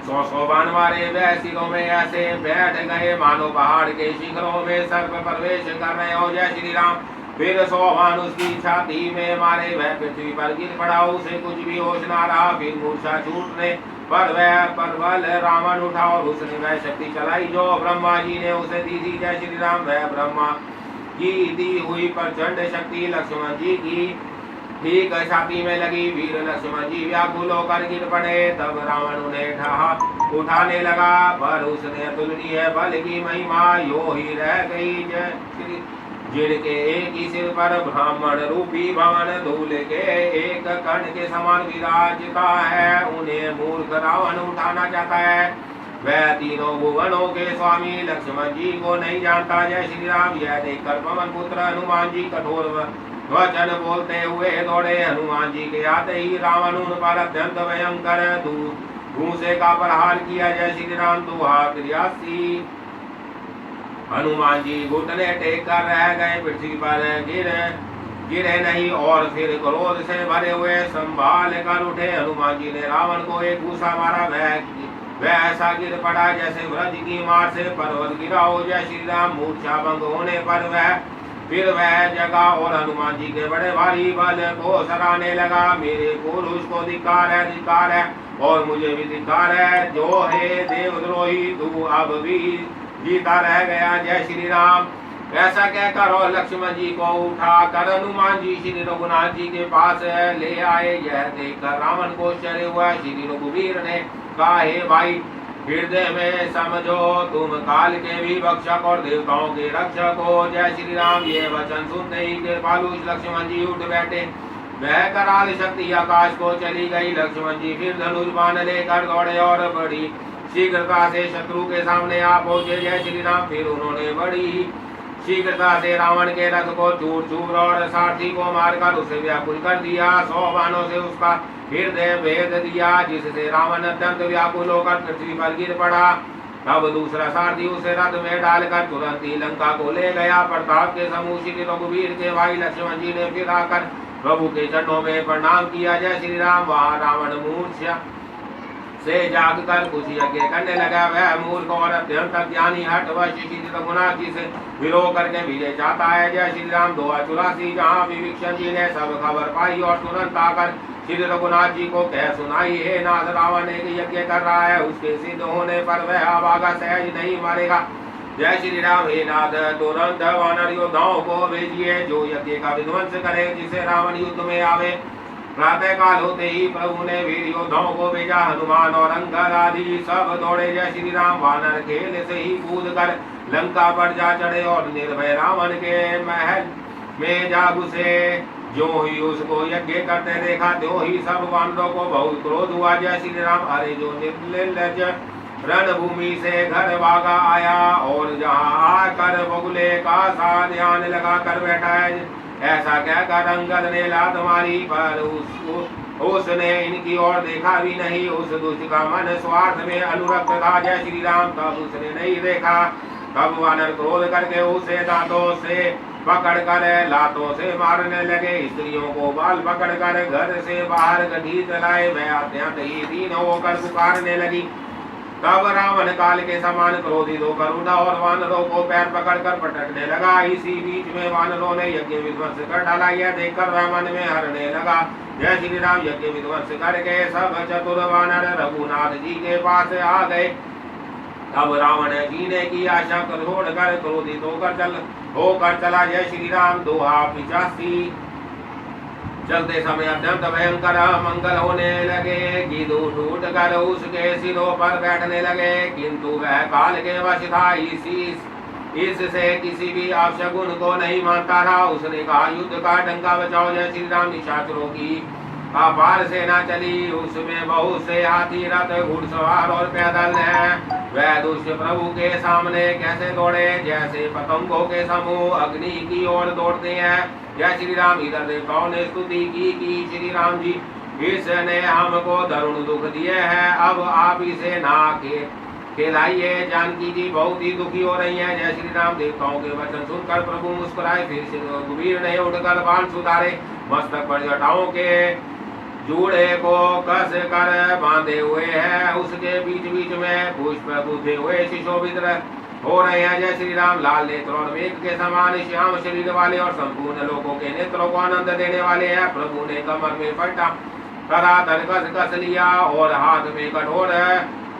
100 बाण मारे। वह सिरों में ऐसे बैठ गए मानो पहाड़ के शिखरों में सर्प प्रवेश कर रहे हो। जय श्री राम। फिर 100 बाण उसकी छाती में मारे। वह पृथ्वी पर गिर पड़ा, उसे कुछ भी होश ना रहा। फिर मूर्छा छूटने पर वह परबल रावण उठा और उसने वह शक्ति चलाई जो ब्रह्मा जी ने उसे दी थी। जय श्री राम। वह ब्रह्मा की दी हुई प्रचंड शक्ति लक्ष्मण जी की ठीक छाती में लगी। वीर लक्ष्मण जी व्याकुल होकर गिर पड़े। तब रावण उन्हें उठाने लगा, पर उसने अतुलनीय बल की महिमा यो ही रह गई। जय श्री। जिनके एक ही सिर पर ब्राह्मण रूपी भवन धूल के एक कण के समान विराजता है, उन्हें मूर्ख रावण उठाना चाहता है। वह तीनों भुवनों के स्वामी लक्ष्मण जी को नहीं जानता। जय श्री राम। यह देखकर पवन पुत्र हनुमान जी कठोर वचन बोलते हुए दौड़े। हनुमान जी के आते ही रावण उन पर अत्यंत भयंकर घूसे का प्रहार किया। जय श्री राम। दोहा 83। हनुमान जी घुटने टेक कर रह गए, पृथ्वी पर गिरे नहीं और फिर क्रोध से भरे हुए संभाल कर उठे। हनुमान जी ने रावण को एक घूसा मारा। वह ऐसा गिर पड़ा जैसे व्रज की मार से पर्वत गिरा हो। जय श्री राम। मूर्छा भंग होने पर फिर वह जगा और हनुमान जी के बड़े भारी बल को सराहने लगा। मेरे पुरुष को धिक्कार है और मुझे भी धिक्कार है, जो हे देवद्रोही तू अब भी जीता रह गया। जय श्री राम। ऐसा कहकर और लक्ष्मण जी को उठा कर हनुमान जी श्री रघुनाथ जी के पास ले आए। यह देखकर रावण को आश्चर्य हुआ। श्री रघुवीर ने कहा, हे भाई, हृदय में समझो, तुम काल के भी भक्षक और देवताओं के रक्षक हो। जय श्री राम। ये वचन सुनते ही कृपालु लक्ष्मण जी उठ बैठे। वह कराल शक्ति आकाश को चली गई। लक्ष्मण जी फिर धनुष बाण लेकर दौड़े और बड़ी शीघ्रता से शत्रु के सामने आ पहुंचे। जय श्री राम। फिर उन्होंने बड़ी शीघ्रता से रावण के रथ को चूर चूर और सारथी को मारकर उसे व्याकुल कर दिया। 100 बाणों से उसका हृदय भेद दिया, जिससे रावण अत्यंत व्याकुल होकर पृथ्वी पर गिर पड़ा। तब दूसरा सारथी उसे रथ में डालकर तुरंत ही लंका को ले गया। प्रताप के समूह श्री रघुवीर के भाई लक्ष्मण जी ने फिर आकर प्रभु के चरणों में प्रणाम किया। जय श्री राम। वहाँ रावण मूर्छा से जागकर कुछ यज्ञ करने लगा। वह मूर्ख और अत्यंत ज्ञानी हठवश श्री रघुनाथ जी से विरोध करके विजय चाहता है। जय श्री राम। 284 जहाँ विभीषण जी ने सब खबर पाई और तुरंत आकर श्री रघुनाथ जी को कह सुनाई, हे नाथ, रावण एक यज्ञ कर रहा है, उसके सिद्ध होने पर वह अभागा सहज नहीं मारेगा। जय श्री राम। हे नाथ, तुरंत वानर योद्धाओं को भेजिए जो यज्ञ का विध्वंस करे, जिसे रावण युद्ध में आवे। प्रातः काल होते ही प्रभु ने वीर योद्धाओं को भेजा। हनुमान और अंगद आदि सब दौड़े। जय श्री राम। वानर खेल से ही कूद कर लंका पर जा चढ़े और निर्भय रावण के महल में जा घुसे। जो ही उसको यज्ञ करते देखा, त्यों ही सब वानरों को बहुत क्रोध हुआ। जय श्री राम। अरे जो निर्लज रणभूमि से घर भागा आया और जहाँ आकर बगुले का सा ध्यान लगा कर बैठा है, ऐसा कहकर अंगद ने लात मारी, पर उसने इनकी ओर देखा भी नहीं। उस दुष्ट का मन स्वार्थ में अनुरक्त था। जय श्री राम। तब उसने नहीं देखा। तब वानर क्रोध करके उसे दांतों से पकड़कर लातों से मारने लगे। स्त्रियों को बाल पकड़कर घर से बाहर घसीट लाए। वह अत्यंत ही दीन होकर पुकारने लगी। तब रावण काल के समान क्रोधित होकर उठा और वानरों को पैर पकड़कर पटकने लगा। इसी बीच में वानरों ने यज्ञ विध्वंस कर डाला। यह देखकर वह मन में हरने लगा। जय श्री राम। यज्ञ विध्वंस करके सब चतुर वानर रघुनाथ जी के पास आ गए। तब रावण जीने की आशा छोड़कर क्रोधित होकर चला। जय श्री राम। 285 चलते समय अत्यंत भयंकर मंगल होने लगे। गिद्ध उठ कर उसके सिरों पर बैठने लगे, किंतु वह काल के वश था। इससे किसी भी अपशगुन को नहीं मानता रहा। उसने कहा, युद्ध का डंका बजाओ। जय श्री राम। निशाचरों की अपार सेना चली। उसमें बहुत से हाथी, रथ, घुड़सवार और पैदल हैं। वह दुष्ट प्रभु के सामने कैसे दौड़े, जैसे पतंगों के समूह अग्नि की ओर दौड़ते हैं। जय श्री राम। इधर देवताओं ने स्तुति की कि श्री राम जी, इसने हमको दारुण दुख दिए हैं, अब आप इसे ना खिलाइए। जानकी जी बहुत ही दुखी हो रही हैं। जय श्री राम। देवताओं के वचन सुनकर प्रभु मुस्कुराए। फिर श्री रघुवीर ने उठकर बाण सुधारे। मस्तक पर जटाओं के जूड़े को कस कर बांधे हुए हैं। उसके बीच बीच में पुष्प गुथे हुए सुशोभित हो रहे हैं। जय श्री राम। लाल नेत्र और मेघ के समान श्याम शरीर वाले और संपूर्ण लोगों के नेत्रों को आनंद देने वाले हैं। प्रभु ने कमर में पट्टा करातर कस लिया और हाथ में कठोर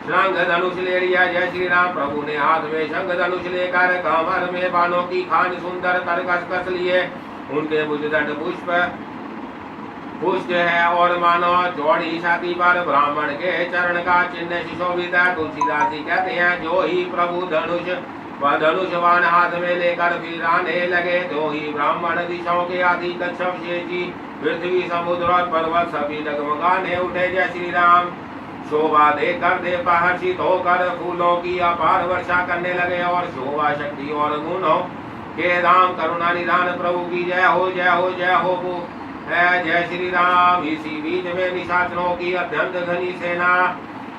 शंख धनुष ले लिया। जय श्री राम। प्रभु ने हाथ में शंख धनुष लेकर कमर में बाणों की खान सुंदर तरकस कस लिए। उनके भुजदंड पुष्ट है और मानो चौड़ी छाती पर ब्राह्मण के चरण का चिन्ह सुशोभित है। तुलसीदास जी कहते हैं, जो ही प्रभु धनुषवान हाथ में लेकर फिर आने लगे, तो ही ब्राह्मण दिशाओं के आदि कच्छप शेषी पृथ्वी समुद्र और पर्वत सभी डगमगाने उठे। जय श्री राम। शोभा देखकर देवता हर्षित होकर फूलों की अपार वर्षा करने लगे और शोभा, शक्ति और गुणों के धाम करुणा निधान प्रभु की जय हो, जय हो, जय हो है। जय श्री राम। इसी बीच में निशाचरों की अत्यंत घनी सेना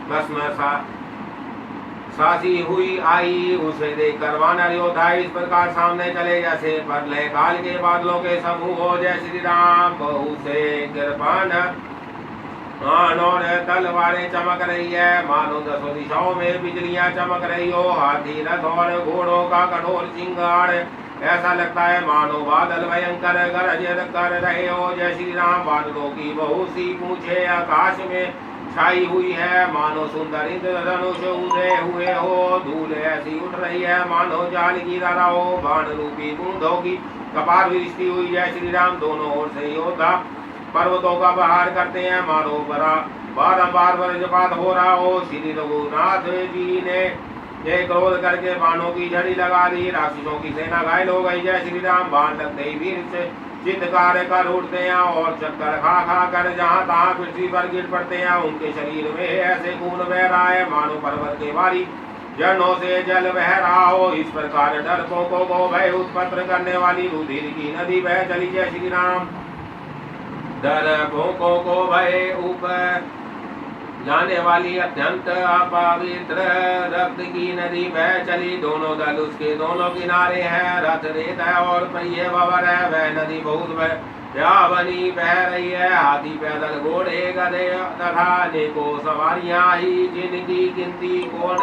भस्म सासी हुई आई। उसे देखकर वानर योद्धा इस प्रकार सामने चले, जैसे प्रलय काल के बादलों के समूह हो। जय श्री राम। बहुत से कृपाण और तलवारें चमक रही है, मानो 10 दिशाओं में बिजलियां चमक रही हो। हाथी, रथ और घोड़ों का कठोर चिंगार ऐसा लगता है मानो बादल भयंकर गरज कर रहे हो। जय श्री राम। बादलों की बहुत सी पूंछे आकाश में छाई हुई है, मानो सुंदर इंद्रधनुष उदय हुए हो। धूल ऐसी उठ रही है मानो जाल की धारा हो। बाण रूपी बूंदों की कपार वृष्टि हुई है। श्री राम दोनों ओर से योद्धा पर्वतों का प्रहार करते हैं, मानो बारंबार वज्रपात हो रहा हो। श्री रघुनाथ जी ने क्रोध करके बाणों की झड़ी लगा दी। राक्षसों की सेना घायल हो गई। जय श्री राम। बाण लगते ही वीर से चित्कार कर उठते हैं और चक्कर खा खा कर जहाँ तहाँ पृथ्वी पर गिर पड़ते हैं। उनके शरीर में ऐसे खून बह रहा है मानो पर्वत के भारी झरनों से जल बह रहा हो। इस प्रकार डरपोकों को भय उत्पन्न करने वाली रुधिर की नदी बह चली। जय श्री राम। डरपोकों को भय ऊपर जाने वाली अत्यंत अपवित्र रक्त की नदी बह चली। दोनों दल उसके दोनों किनारे हैं। रथ रेत है और पहिए भंवर है। वह नदी बहुत बनी बह रही है। हाथी पैदल घोड़े गधे तथा अनेकों सवारियां ही जिनकी गिनती कौन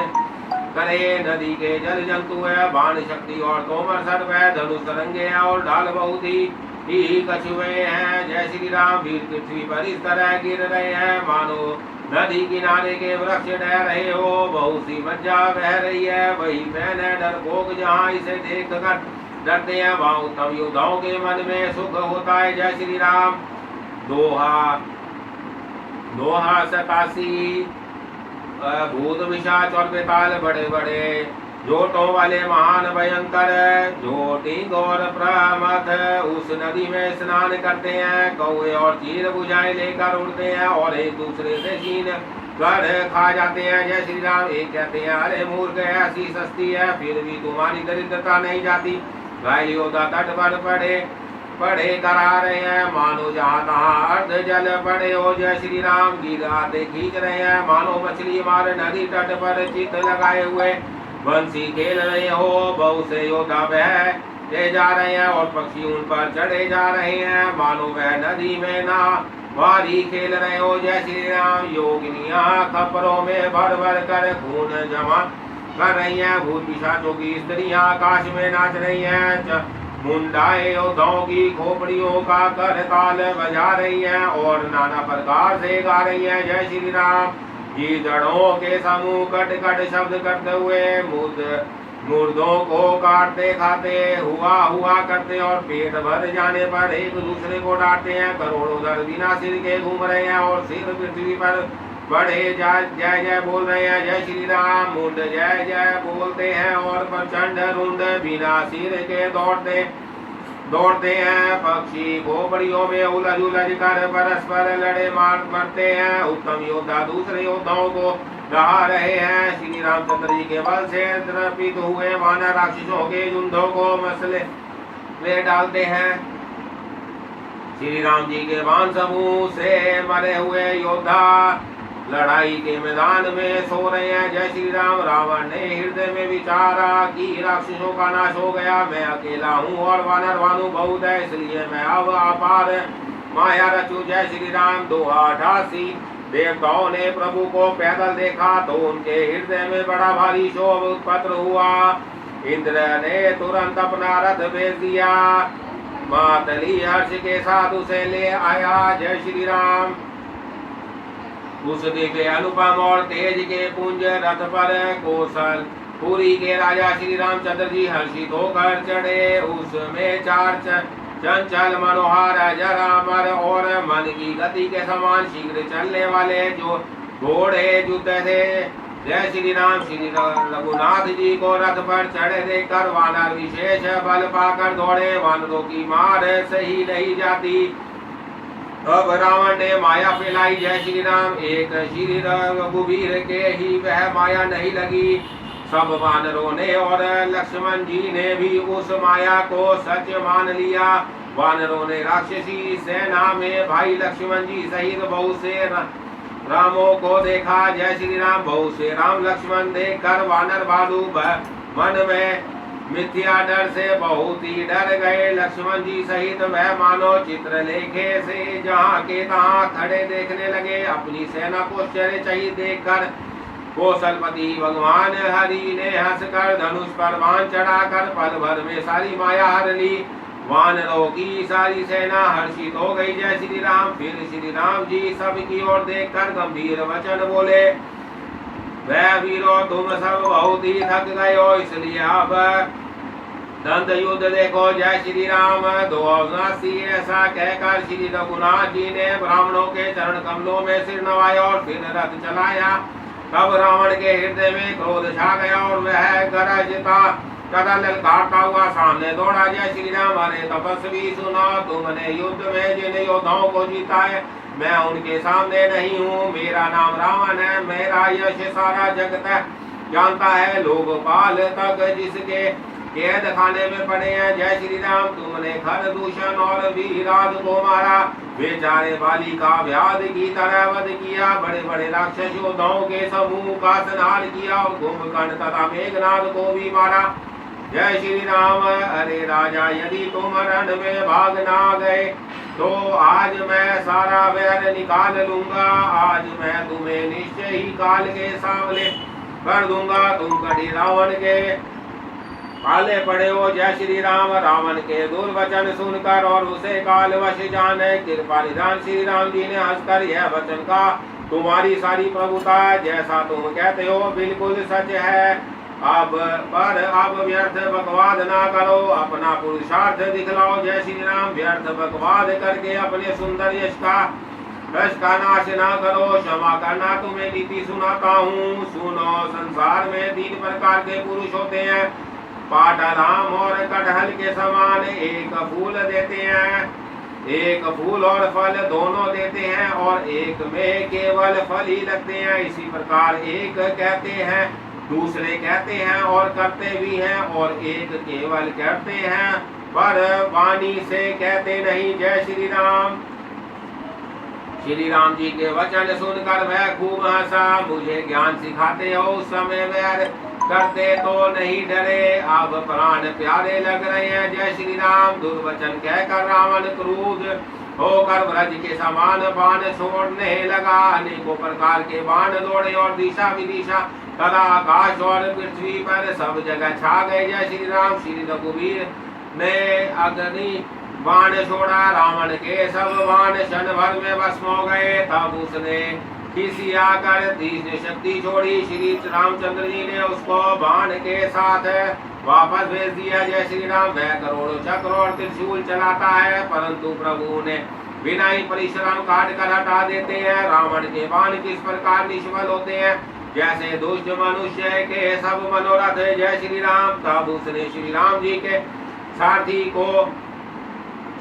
करे। नदी के जल जंतु है, बाण शक्ति और तोमर सर्प है, धनुष तरंगे हैं और ढाल बहुत ही कछुए हैं। जय श्री राम। वीर पृथ्वी पर इस तरह गिर रहे हैं मानो नदी किनारे के वृक्ष ढह रहे हो। बहुत सी मज्जा बह रही है। वही मैन है डरपोक, जहाँ इसे देख कर डरते हैं वहाँ उत्तम योद्धाओं के मन में सुख होता है। जय श्री राम। दोहा 87। भूत विशाच और बेताल बड़े बड़े जोटों वाले महान भयंकर जोटिंग और प्रमथ उस नदी में स्नान करते हैं। कौए और चील बुझाए लेकर उड़ते हैं और एक दूसरे से छीन कर खा जाते हैं। जय श्री राम। एक कहते हैं अरे मूर्ख ऐसी सस्ती है, फिर भी तुम्हारी दरिद्रता नहीं जाती। घायल योद्धा तट पर पड़े करा रहे हैं मानो जहाँ तहाँ अर्ध जल पड़े हो। जय श्री राम। गिराते खींच रहे हैं मानो मछली मार नदी तट पर चित लगाए हुए बंसी खेल रहे हो। बहुत से योद्धा बह जा रहे हैं और पक्षी उन पर चढ़े जा रहे हैं मानो वह नदी में ना वारी खेल रहे हो। जय श्री राम। योगिनियाँ खपरों में भर भर कर खून जमा कर रही हैं। भूत पिशाचों की स्त्रियाँ आकाश में नाच रही हैं। मुंडाए योद्धाओं की खोपड़ियों का करताल बजा रही हैं और नाना प्रकार से गा रही हैं। जय श्री राम। गीदड़ों के समूह कट कट शब्द करते हुए मुर्दों को काटते खाते हुआ करते और पेट भर जाने पर एक दूसरे को डांटते हैं। करोड़ों दल बिना सिर के घूम रहे हैं और सिर पृथ्वी पर बड़े जय जय बोल रहे हैं। जय श्री राम। मुंड जय जय बोलते हैं और प्रचंड रुंड बिना सिर के दौड़ते हैं। पक्षी खोपड़ियों में उलझ कर परस्पर लड़े मरते हैं। उत्तम योद्धा दूसरे योद्धाओं को डहा रहे हैं। श्री रामचंद्र जी के बल से द्रवित हुए वानर राक्षसों के झुंडों को मसले में डालते हैं। श्री राम जी के बाण समूह से मरे हुए योद्धा लड़ाई के मैदान में सो रहे हैं। जय श्री राम। रावण ने हृदय में विचारा कि राक्षसों का नाश हो गया, मैं अकेला हूँ और वानर भानु बहुत है, इसलिए मैं अब अपार माया रचू। जय श्री राम। दोहा 88। देवताओं ने प्रभु को पैदल देखा तो उनके हृदय में बड़ा भारी शोभ उत्पन्न हुआ। इंद्र ने तुरंत अपना रथ भेज दिया। मातली हर्ष के साथ उसे ले आया। जय श्री राम। उस दिव्य अनुपम और तेज के पुंज रथ पर कौशल पुरी के राजा श्री रामचंद्र जी हर्षित होकर चढ़े। उसमें 4 चंचल मनोहर अजर अमर और मन की गति के समान शीघ्र चलने वाले जो घोड़े जुते थे। जय श्री राम। श्री रघुनाथ जी को रथ पर चढ़े देखकर वानर विशेष बल पाकर दौड़े। वानरों की मार सही नहीं जाती। अब रावण ने माया फैलाई। जय श्री राम। एक श्री रघुवीर के ही वह माया नहीं लगी। सब वानरों ने और लक्ष्मण जी ने भी उस माया को सच मान लिया। वानरों ने राक्षसी सेना में भाई लक्ष्मण जी सहित बहुत से रामों को देखा। जय श्री राम। बहुत से राम लक्ष्मण देखकर वानर भालू मन में मिथ्या डर से बहुत ही डर गए। लक्ष्मण जी सहित वह मानो चित्रलेखे से जहाँ के तहाँ खड़े देखने लगे। अपनी सेना को आश्चर्यचकित देखकर कौशलपति भगवान हरि ने हंसकर धनुष पर बाण चढ़ाकर पल भर में सारी माया हर ली। वानरों की सारी सेना हर्षित हो गई। जय श्री राम। फिर श्री राम जी सबकी ओर देखकर गंभीर वचन बोले, वह वीरों तुम सब बहुत ही थक गए हो, इसलिए अब दंड युद्ध देखो। जय श्री राम। दो अवनाशी। ऐसा कहकर श्री रघुनाथ जी ने ब्राह्मणों के चरण कमलों में सिर नवाया और फिर रथ चलाया। तब रावण के हृदय में क्रोध छा गया और वह गरजता कदा ललकारता हुआ सामने दौड़ा। जय श्री राम। अरे तपस्वी सुनो, तुमने युद्ध में जिन योद्धाओं को जीता है, मैं उनके सामने नहीं हूँ। मेरा नाम रावण है, मेरा यश सारा जगत जानता है, लोकपाल तक जिसके कैद खाने में पड़े हैं। जय श्री राम। तुमने खर दूषण और विराट को मारा, बेचारे बाली का व्याध की तरह वध किया, बड़े बड़े राक्षस योद्धाओं के समूह का संहार किया और कुंभकर्ण तथा मेघनाद को भी मारा। जय श्री राम। अरे राजा, यदि तुम रण में भाग ना गए तो आज मैं सारा वैर निकाल लूंगा। आज मैं तुम्हें निश्चय ही काल के सामने कर दूंगा। तुम कड़ी रावण के पाले पड़े हो। जय श्री राम। रावण के दुर्वचन सुनकर और उसे कालवश जाने कृपा निधान श्री राम जी ने हंसकर यह वचन कहा, तुम्हारी सारी प्रभुता जैसा तुम कहते हो बिल्कुल सच है। अब व्यर्थ बकवाद ना करो, अपना पुरुषार्थ दिखलाओ। जय श्री राम। व्यर्थ बकवाद करके अपने सुंदर यश का नाश ना करो। क्षमा करना, तुम्हें नीति सुनाता हूँ, सुनो। संसार में 3 प्रकार के पुरुष होते हैं, पाटराम और कटहल के समान एक फूल देते हैं, एक फूल और फल दोनों देते हैं, और एक में केवल फल ही लगते हैं। इसी प्रकार एक कहते हैं, दूसरे कहते हैं और करते भी हैं, और एक केवल कहते हैं पर वाणी से कहते नहीं। जय श्री राम। श्री राम जी के वचन सुनकर वह खूब हंसा। मुझे ज्ञान सिखाते हो, उस समय वैर करते तो नहीं डरे, अब प्राण प्यारे लग रहे हैं। जय श्री राम। दुर्वचन कहकर रावण क्रोध होकर ब्रज के समान बाण छोड़ने लगा। अनेकों प्रकार के बाण दौड़े और दिशा विदिशा तथा आकाश और पृथ्वी पर सब जगह छा गए। जय श्री राम। श्री रघुवीर ने अग्नि बाण छोड़ा, रावण के सब बाण क्षण भर में भस्म हो गए। तब उसने किसी आकर तीसरी शक्ति छोड़ी। श्री रामचंद्र जी ने उसको बाण के साथ वापस भेज दिया। जय श्री राम। वह करोड़ों चक्र और त्रिशूल चलाता है, परंतु प्रभु ने बिना ही परिश्रम काट कर हटा देते हैं। रावण के बाण किस प्रकार निष्फल होते हैं, जैसे दुष्ट मनुष्य के सब मनोरथ। जय श्री राम। तब उसने श्री राम जी के सारथी को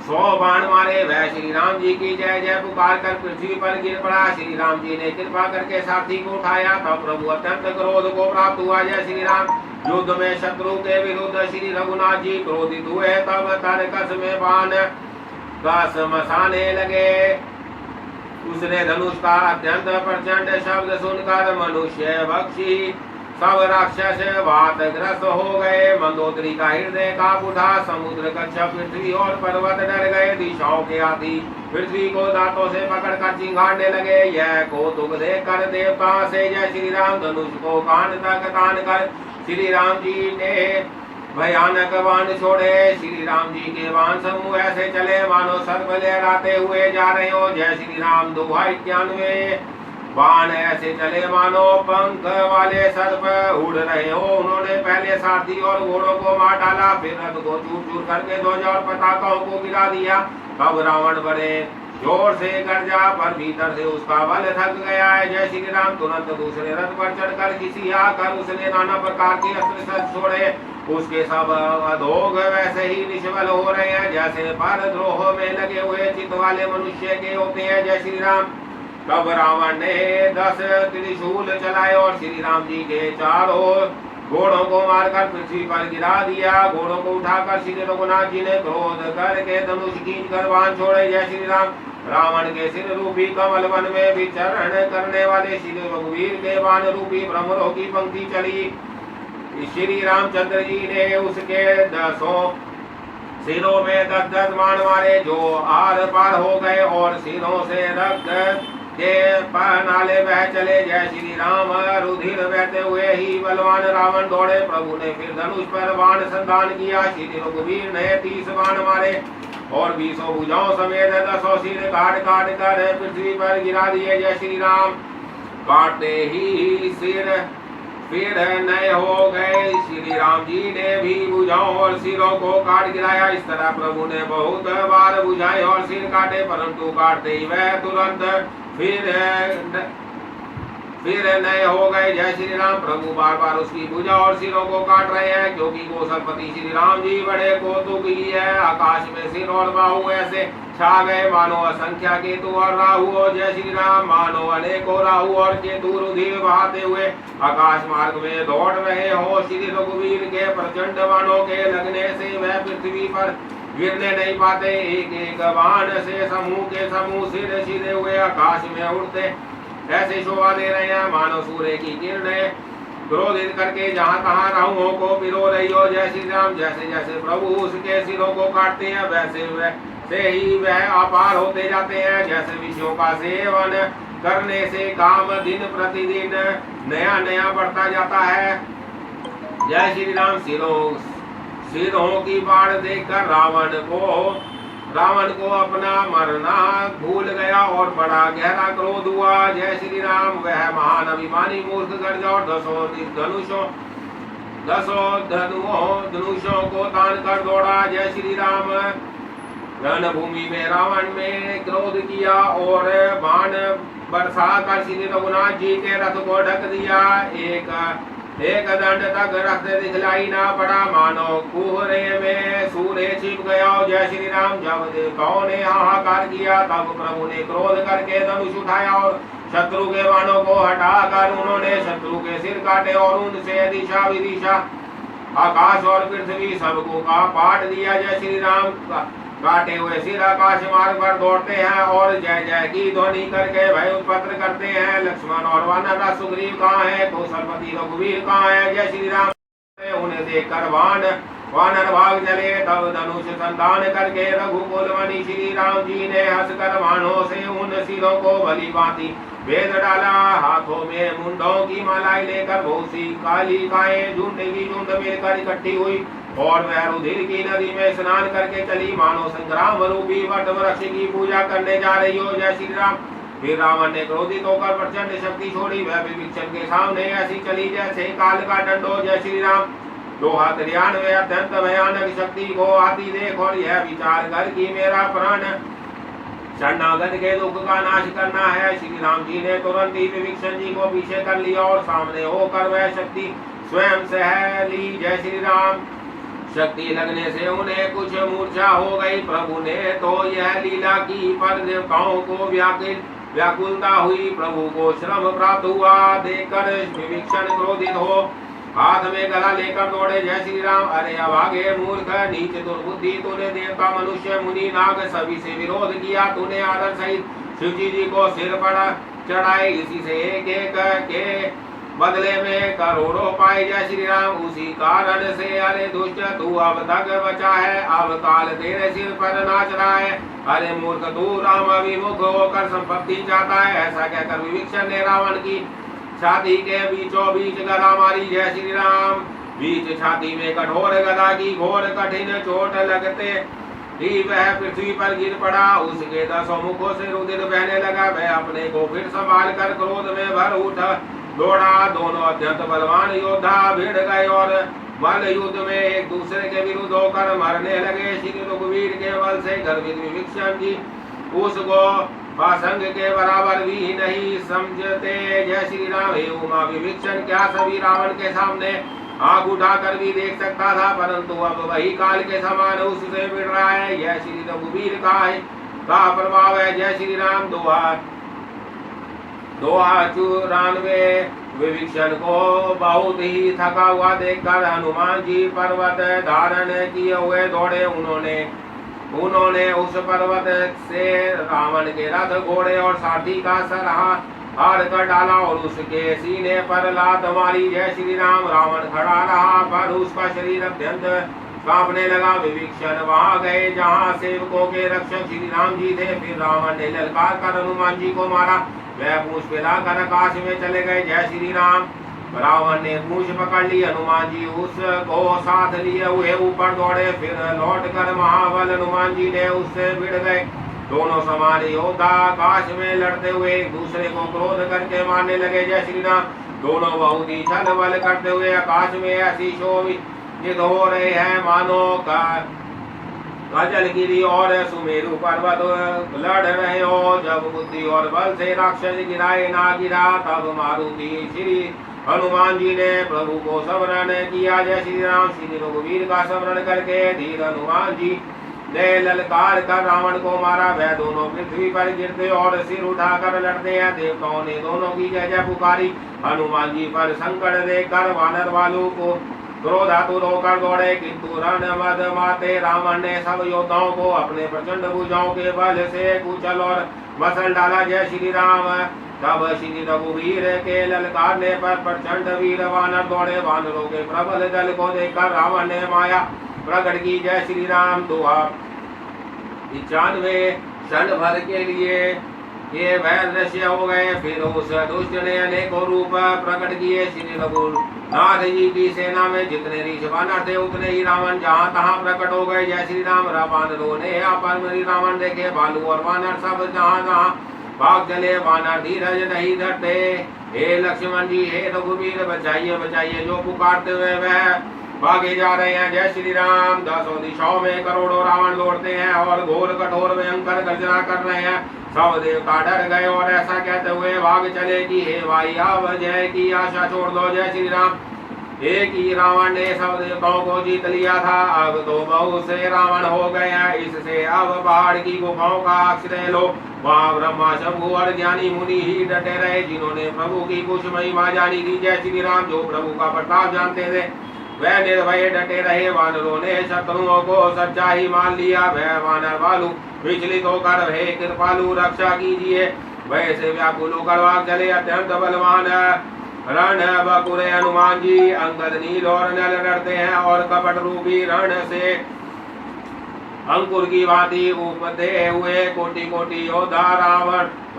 100 बाण मारे। वह श्री राम जी की जय जय पुकार कर पृथ्वी पर गिर पड़ा। श्री राम जी ने कृपा करके सारथी को उठाया। तब प्रभु अत्यंत क्रोध को प्राप्त हुआ। जय श्री राम। युद्ध में शत्रु के विरुद्ध श्री रघुनाथ जी क्रोधित हुए। तब तरकस में बाण कस मसाने लगे। उसने धनुष का अत्यंत प्रचंड शब्द सुनकर मनुष्य पक्षी सब राक्षस वातग्रस्त हो गए। मंदोदरी का हृदय कांप उठा। समुद्र कच्छप पृथ्वी और पर्वत डर गए। दिशाओं के हाथी पृथ्वी को दांतों से पकड़कर चिंगाड़ने लगे। यह कौतुक देखकर देवता से जय श्री राम धनुष को कान तक तान कर श्री राम जी ने भयानक बाण छोड़े। श्री राम जी के बाण समूह ऐसे चले मानो सर्प लहराते हुए जा रहे हो। जय श्री राम। 291 बाण ऐसे चले मानो पंख वाले सर्प उड़ रहे हो। उन्होंने पहले सारथी और घोड़ों को मार डाला, फिर रथ को चूर चूर करके ध्वजा और पताकाओं को गिरा दिया। तब रावण बड़े जोर से गरजा, पर भीतर से उसका बल थक गया है। जय श्री राम। तुरंत दूसरे रथ पर चढ़कर किसी आकर उसने नाना प्रकार के अस्त्र शस्त्र छोड़े। उसके सब अधोग वैसे ही निष्फल हो रहे हैं जैसे पर द्रोह में लगे हुए चित वाले मनुष्य के होते हैं। जय श्री राम। तब रावण ने 10 त्रिशूल चलाए और श्री राम जी के चारों घोड़ों को मारकर पृथ्वी पर गिरा दिया। घोड़ों को उठाकर श्री रघुनाथ जी ने क्रोध करके धनुष खींच कर बाण छोड़े। जय श्री राम। रावण के सिर रूपी कमल वन में विचरण करने वाले श्री रघुवीर के बाण रूपी भ्रमरों की पंक्ति चली। श्री रामचंद्र जी ने उसके 10 सिरों में 10 बाण मारे जो आर पार हो गए और सिरों से रक्त के नाले बह चले जय श्री राम। रुधिर बहते हुए ही बलवान रावण दौड़े, प्रभु ने फिर धनुष पर बाण संधान किया। श्री रघुवीर ने 30 बाण मारे और 20 भुजाओं समेत 10 सिर काट काट कर पृथ्वी पर गिरा दिए। जय श्री राम। काटते ही सिर फिर नए हो गए। श्री राम जी ने भी भुजाओं और सिरों को काट गिराया। इस तरह प्रभु ने बहुत बार भुजाएं और सिर काटे, परंतु काटते ही वह तुरंत फिर नए हो गए। जय श्री राम। प्रभु बार बार उसकी भुजा और सिरों को काट रहे हैं, क्योंकि कौशलपति श्री राम जी बड़े कौतुकी है। आकाश में सिर और बाहु ऐसे छा गए मानो असंख्या केतु और राहु हो। जय श्री राम। मानो अनेकों राहु और केतु रुधिर बहाते हुए आकाश मार्ग में दौड़ रहे हो। श्री रघुवीर के प्रचंड बाणों के लगने से वह पृथ्वी पर गिरने नहीं पाते। एक एक बाण से समूह के समूह सिर सीधे हुए आकाश में उड़ते ऐसे शोभा दे रहे हैं, मानो सूर्य की किरणें क्रोधित करके जहाँ तहाँ राहुओं को पिरो रही हो। जय श्री राम। जैसे जैसे प्रभु उसके सिरों को काटते हैं, वैसे ही वह अपार होते जाते हैं। जैसे विषयों का सेवन करने से काम दिन प्रतिदिन नया नया बढ़ता जाता है। जय श्री राम। सिरों की बाढ़ देखकर रावण को अपना मरना भूल गया और बड़ा गहरा क्रोध हुआ। जय श्री राम। वह महान अभिमानी मूर्ख गर्ज और 10 धनुषों को तान कर दौड़ा। जय श्री राम। रणभूमि में रावण में क्रोध किया और बाण बरसा कर श्री रघुनाथ जी के रथ को ढक दिया। एक दंड तक रक्त दिखलाई ना पड़ा, मानो कुहरे में सूर्य छिप गया। जय श्री राम। जब देवताओं ने हाहाकार किया, तब प्रभु ने क्रोध करके धनुष उठाया और शत्रु के बाणों को हटाकर उन्होंने शत्रु के सिर काटे और उनसे दिशा विदिशा आकाश और पृथ्वी सबको का पाट दिया। जय श्री राम। काटे हुए सिर आकाश मार्ग पर दौड़ते हैं और जय जय की ध्वनि करके भय उत्पन्न करते हैं। लक्ष्मण और वानर सुग्रीव कहाँ है? कौशलपति रघुवीर कहाँ है? जय श्री राम। उन्हें देखकर वानर भाग चले। तब धनुष संधान करके रघुकुल मणि श्री राम जी ने हंसकर बाणों से उन सिरों को भली भांति भेद डाला। हाथों में मुंडों की मालाएं लेकर बहुत सी काली काएं झुंड की झुंड मिलकर इकट्ठी हुई और वह रुधिर की नदी में स्नान करके चली, मानो संग्राम रूपी वट वृक्ष की पूजा करने जा रही हो। जय श्री राम। फिर रावण ने क्रोधित होकर प्रचंड शक्ति छोड़ी। वह विभीषण के सामने ऐसी चली जैसे काल का दंड हो। जय श्री राम। 2 हाथ 93 अत्यंत भयानक शक्ति को आती देख और यह विचार कर कि मेरा प्राण शरणागत के दुख का नाश करना है, श्री राम जी ने तुरंत ही विभीषण जी को पीछे कर लिया और सामने होकर वह शक्ति स्वयं सह ली। जय श्री राम। शक्ति लगने से उन्हें कुछ मूर्छा हो गई। प्रभु ने तो यह लीला की, पर देवताओं को व्याकुलता हुई। प्रभु को श्रम प्राप्त हुआ देखकर विभीषण क्रोधित हो हाथ में गला लेकर दौड़े। जय श्री राम। अरे अभागे मूर्ख नीच दुर्बुद्धि, तूने देवता मनुष्य मुनि नाग सभी से विरोध किया। तूने आदर सहित शिवजी जी को सिर पर चढ़ाए, इसी से एक एक के बदले में करोड़ों पाए। जय श्री राम। उसी कारण से अरे दुष्ट तू अब तक बचा है, अब काल तेरे सिर पर नाच रहा है। अरे मूर्ख तू राम अभिमुख होकर संपत्ति चाहता है। ऐसा कहकर विभीषण ने रावण की छाती के बीचों बीच गदा मारी। जय श्री राम। बीच छाती में कठोर गदा की घोर कठिन चोट लगते ही वह पृथ्वी पर गिर पड़ा। उसके 10 मुखों से रुधिर बहने लगा। वह अपने को फिर संभाल कर क्रोध में भर उठा दौड़ा। दोनों अत्यंत बलवान योद्धा भिड़ गए और बल युद्ध में एक दूसरे के विरुद्ध होकर मरने लगे। श्री रघुवीर के बल से गर्वित विभीषण जी उसको पासंग के बराबर भी नहीं समझते। जय श्री राम। हे उमा विभीषण, क्या सभी रावण के सामने आग उठाकर भी देख सकता था, परंतु अब वही काल के समान उससे भिड़ रहा है। यह श्री रघुवीर का प्रभाव है। जय श्री राम। 294 विभीषण को बहुत ही थका हुआ देखकर हनुमान जी पर्वत धारण किए हुए दौड़े। उन्होंने उस पर्वत से रावण के रथ घोड़े और सारथी का सर हार कर डाला और उसके सीने पर लात मारी। जय श्री राम। रावण खड़ा रहा, पर उसका शरीर अत्यंत कांपने लगा विभीषण वहां गए जहां सेवकों के रक्षक श्री राम जी थे। फिर रावण ने ललकार कर हनुमान जी को मारा। वह पूंछ फैलाकर आकाश में चले गए। जय श्री राम। रावण ने पूंछ पकड़ ली। हनुमान जी उसको साथ लिए हुए ऊपर दौड़े। फिर लौट कर महाबल हनुमान जी ने उससे भिड़ गए। दोनों समान योद्धा आकाश में लड़ते हुए एक दूसरे को क्रोध करके मारने लगे। जय श्री राम। दोनों बहुत ही छल बल करते हुए आकाश में ऐसी शोभित हो रहे हैं मानो का अजलगिरी और सुमेरु पर्वत लड़ रहे हो। जब बुद्धि और बल से राक्षस गिराए ना गिरा तब मारुति श्री हनुमान जी ने प्रभु को स्मरण किया। जय श्री राम। श्री रघुवीर का स्मरण करके धीर हनुमान जी ने ललकार कर रावण को मारा। वह दोनों पृथ्वी पर गिरते और सिर उठाकर लड़ते हैं। देवताओं ने दोनों की जय जय पुकारी। हनुमान जी पर संकट देखकर वानर वालों को क्रोधातुर होकर दौड़े, किंतु रण मद माते रावण ने सब योद्धाओं को अपने प्रचंड भुजाओं के बल से कुचल और मसल डाला। जय श्री राम। तब श्री रघुवीर के ललकारने पर प्रचंड वीर वानर दौड़े। वानरों के प्रबल दल को देखकर रावण ने माया प्रकट की। जय श्री राम। दुआ 95 क्षण भर के लिए ये वह दृश्य हो गए। फिर उस दुष्ट ने अनेकों रूप प्रकट किए। श्री रघुनाथ जी की सेना में जितने ऋषि वानर थे उतने ही रावण जहाँ तहाँ प्रकट हो गए। जय श्री राम। वानरों ने अपरमणि रावण देखे। भालू और वानर सब जहाँ जहाँ भाग चले। वानर धीरज नहीं धरते। हे लक्ष्मण जी, हे रघुवीर, बचाइए बचाइए। जो पुकारते हुए वह भागे जा रहे हैं। जय श्री राम। 10 दिशाओं में करोड़ों रावण दौड़ते हैं और घोर कठोर भयंकर गर्जना कर रहे हैं। सब देवता डर गए और ऐसा कहते हुए भाग चले कि हे भाई, अब जय की आशा छोड़ दो। जय श्री राम। एक ही रावण ने सब देवताओं को जीत लिया था, अब तो बहुत से रावण हो गए हैं। इससे अब पहाड़ की गुफाओं का आश्रय लो। वहाँ ब्रह्मा, शंभु और ज्ञानी मुनि ही डटे रहे, जिन्होंने प्रभु की कुछ महिमा जानी थी। जय श्री राम। जो प्रभु का प्रताप जानते थे वह निर्भय डटे रहे। वानरों ने शत्रुओं को सच्चा ही मान लिया। वह वानर वालू विचलित होकर हे कृपालु रक्षा कीजिए वैसे व्याकुल होकर भाग चले। अत्यंत बलवान रण बकुरे हनुमान जी अंगद, नील और नल लड़ते हैं और कपट रूपी रण से अंकुर की भांति उपते हुए कोटि कोटि योद्धा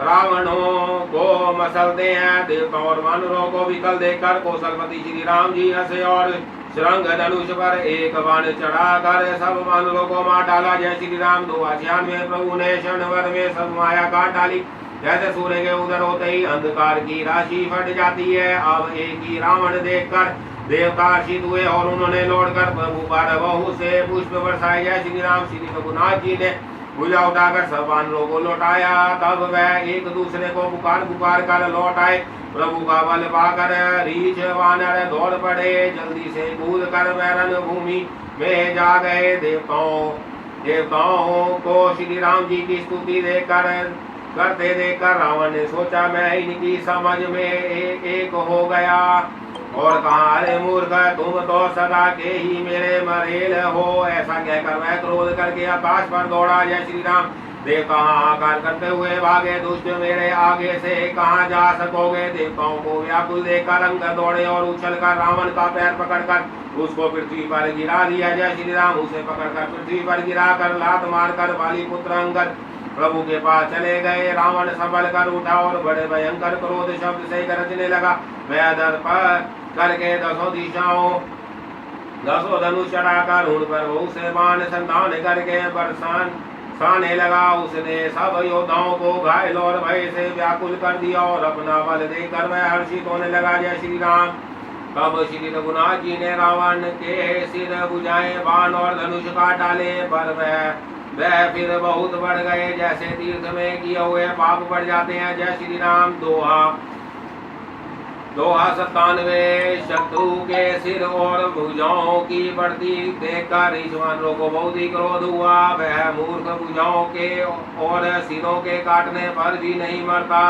रावणों को मसलते हैं। देवताओं और वानरों को विकल देखकर कौशलपति श्री राम जी हंसे और श्रृंग धनुष पर एक बाण चढ़ाकर सब वानरों को मार डाला। जय श्री राम। 296 प्रभु ने क्षण भर में सब माया काट डाली। जैसे सूर्य के उदय होते ही अंधकार की राशि फट जाती है। अब एक ही रावण देखकर देवता हर्षित हुए और उन्होंने लौटकर प्रभु पर बहु से पुष्प बरसाए। जय श्री राम। श्री रघुनाथ जी ने भुजा उठाकर सब वानरों को लौटाया। तब वह एक दूसरे को पुकार पुकार कर लौट आए। प्रभु का बल पाकर रीछ वानर दौड़ पड़े। जल्दी से कूद कर वैरण भूमि में जा गए। देवताओं को श्री राम जी की स्तुति करते देखकर रावण ने सोचा मैं इनकी समझ में एक हो गया और कहा अरे मूर्ख, तुम तो सदा के ही मेरे मरेल हो। ऐसा कहकर वह क्रोध करके आकाश पर दौड़ा। जय श्री राम। देवता हाहाकार करते हुए भागे। दुष्ट, मेरे आगे से कहाँ जा सकोगे। देवताओं को व्याकुल देखकर अंगद दौड़े और उछलकर रावण का पैर पकड़कर उसको पृथ्वी पर गिरा दिया। जय श्री राम। उसे पकड़कर पृथ्वी पर गिराकर लात मारकर बाली पुत्र अंगद प्रभु के पास चले गए। रावण संभल कर उठा और बड़े भयंकर क्रोध शब्द से गरजने लगा। वह दर्प करके 10 दिशाओं 10 धनुष चढ़ाकर उन पर बहु से बाण संधान करके बरसाने लगा। उसने सब योद्धाओं को घायल और भय से व्याकुल कर दिया और अपना बल देकर वह हर्षित होने लगा। जय श्री राम। तब श्री रघुनाथ जी ने रावण के सिर बुझाए, बाण और धनुष काट डाले, पर वह फिर बहुत बढ़ गए, जैसे तीर्थ में किए हुए पाप बढ़ जाते हैं। जय श्री राम। दोहा 97 शत्रु के सिर और भुजाओं की बढ़ती देखकर ईश्वरों को बहुत ही क्रोध हुआ। वह मूर्ख भुजाओं के और सिरों के काटने पर भी नहीं मरता।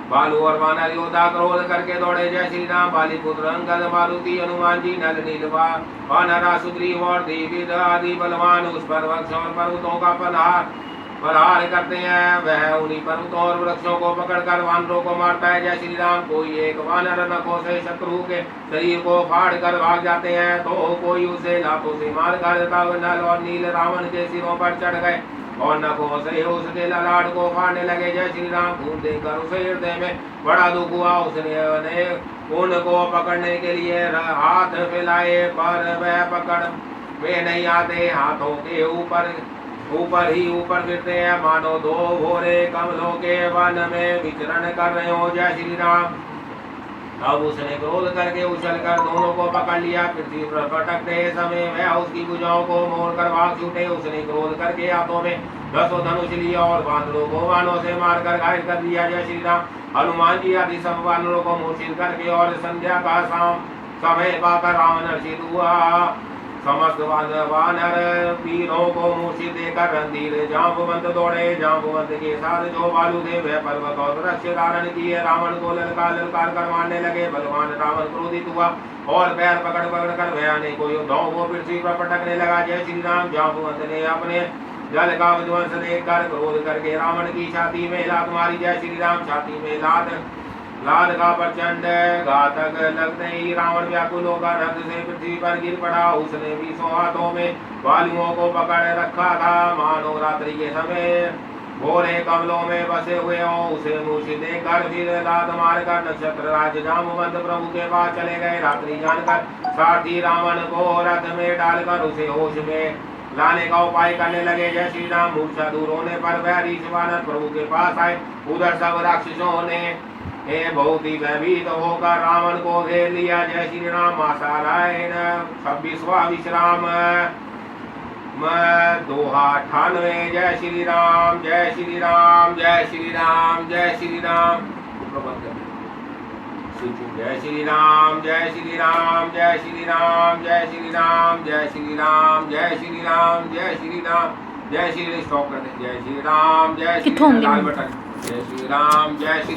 बालू और वानर योद्धा क्रोध करके दौड़े। जय श्री राम। बाली पुत्र अंगद, मारुति, हनुमान जी, नल नील वानर, सुग्रीव और दिव्य आदि बलवान उस पर वृक्ष और पर्वतों का पनाह प्रहार करते हैं। वह उन्हीं पर्वतों और वृक्षों को पकड़कर वानरों को मारता है। जय श्री राम। कोई एक वानर नखों से शत्रु के शरीर को फाड़ कर भाग जाते हैं, तो कोई उसे लातों से मार कर तब नल और नील रावण के सिरों पर चढ़ गए और नखों से उसके ललाट को फाड़ने लगे। जय श्री राम। खून देखकर उसे हृदय में बड़ा दुख हुआ। उसने उनको पकड़ने के लिए हाथ फैलाए, पर वह पकड़ वे नहीं आते। हाथों के ऊपर ऊपर ही ऊपर गिरते हैं, मानो दो घोड़े कमलों के वन में विचरण कर रहे हो। जय श्री राम। अब उसने क्रोध करके उछलकर दोनों को पकड़ लिया। पृथ्वी पर पटकते समय वह उसकी भुजाओं को मोड़कर भाग छूटे। उसने क्रोध करके हाथों में 10 धनुष लिया और बानरों को बाणों से मारकर घायल कर दिया। जय श्री राम। हनुमान जी आदि सब बानरों को मूर्छित करके और संध्या का समय पाकर रावण हर्षित हुआ। समस्त वानर वीरों को मूर्छित देकर रणधीर जांबुवंत दौड़े। जांबुवंत के साथ जो भालू थे वह पर्वत और वृक्ष धारण किए रावण को ललकार कर मारने लगे। बलवान रावण क्रोधित हुआ और पैर पकड़ पकड़ कर वह अनेकों योद्धाओं को पृथ्वी पर पटकने लगा। जय श्री राम। जांबुवंत ने अपने जल का विध्वंस देखकर क्रोध करके रावण की छाती में लात मारी। जय श्री राम। छाती में लाद का प्रचंड घातक लगते ही रावण व्याकुल होकर रथ से पृथ्वी पर गिर पड़ा। उसने 20 हाथों में भालुओं को पकड़ रखा था, मानो रात्रि के समय भोरे कमलों में बसे हुए हो। उसे मूर्छित देखकर फिर लात मारकर नक्षत्र राज जांबुवंत प्रभु के पास चले गए। रात्रि जानकर सारथी रावण को रथ में डालकर उसे होश में लाने का उपाय करने लगे। जय श्री राम। मूर्छा दूर होने पर वह ऋषि वानर प्रभु के पास आए। उधर सब राक्षसों ने बहुत ही भयभीत होकर रावण को घेर लिया। जय श्री राम। आषाढ़ 26वां विश्राम दोहा 98। जय श्री राम। जय श्री राम। जय श्री राम। जय श्री राम। जय श्री राम। जय श्री राम। जय श्री राम। जय श्री राम। जय श्री राम। जय श्री राम। जय श्री राम। जय श्री स्टॉप कर दे। जय श्री राम। जय श्री लाल बटन। जय श्री राम। जय श्री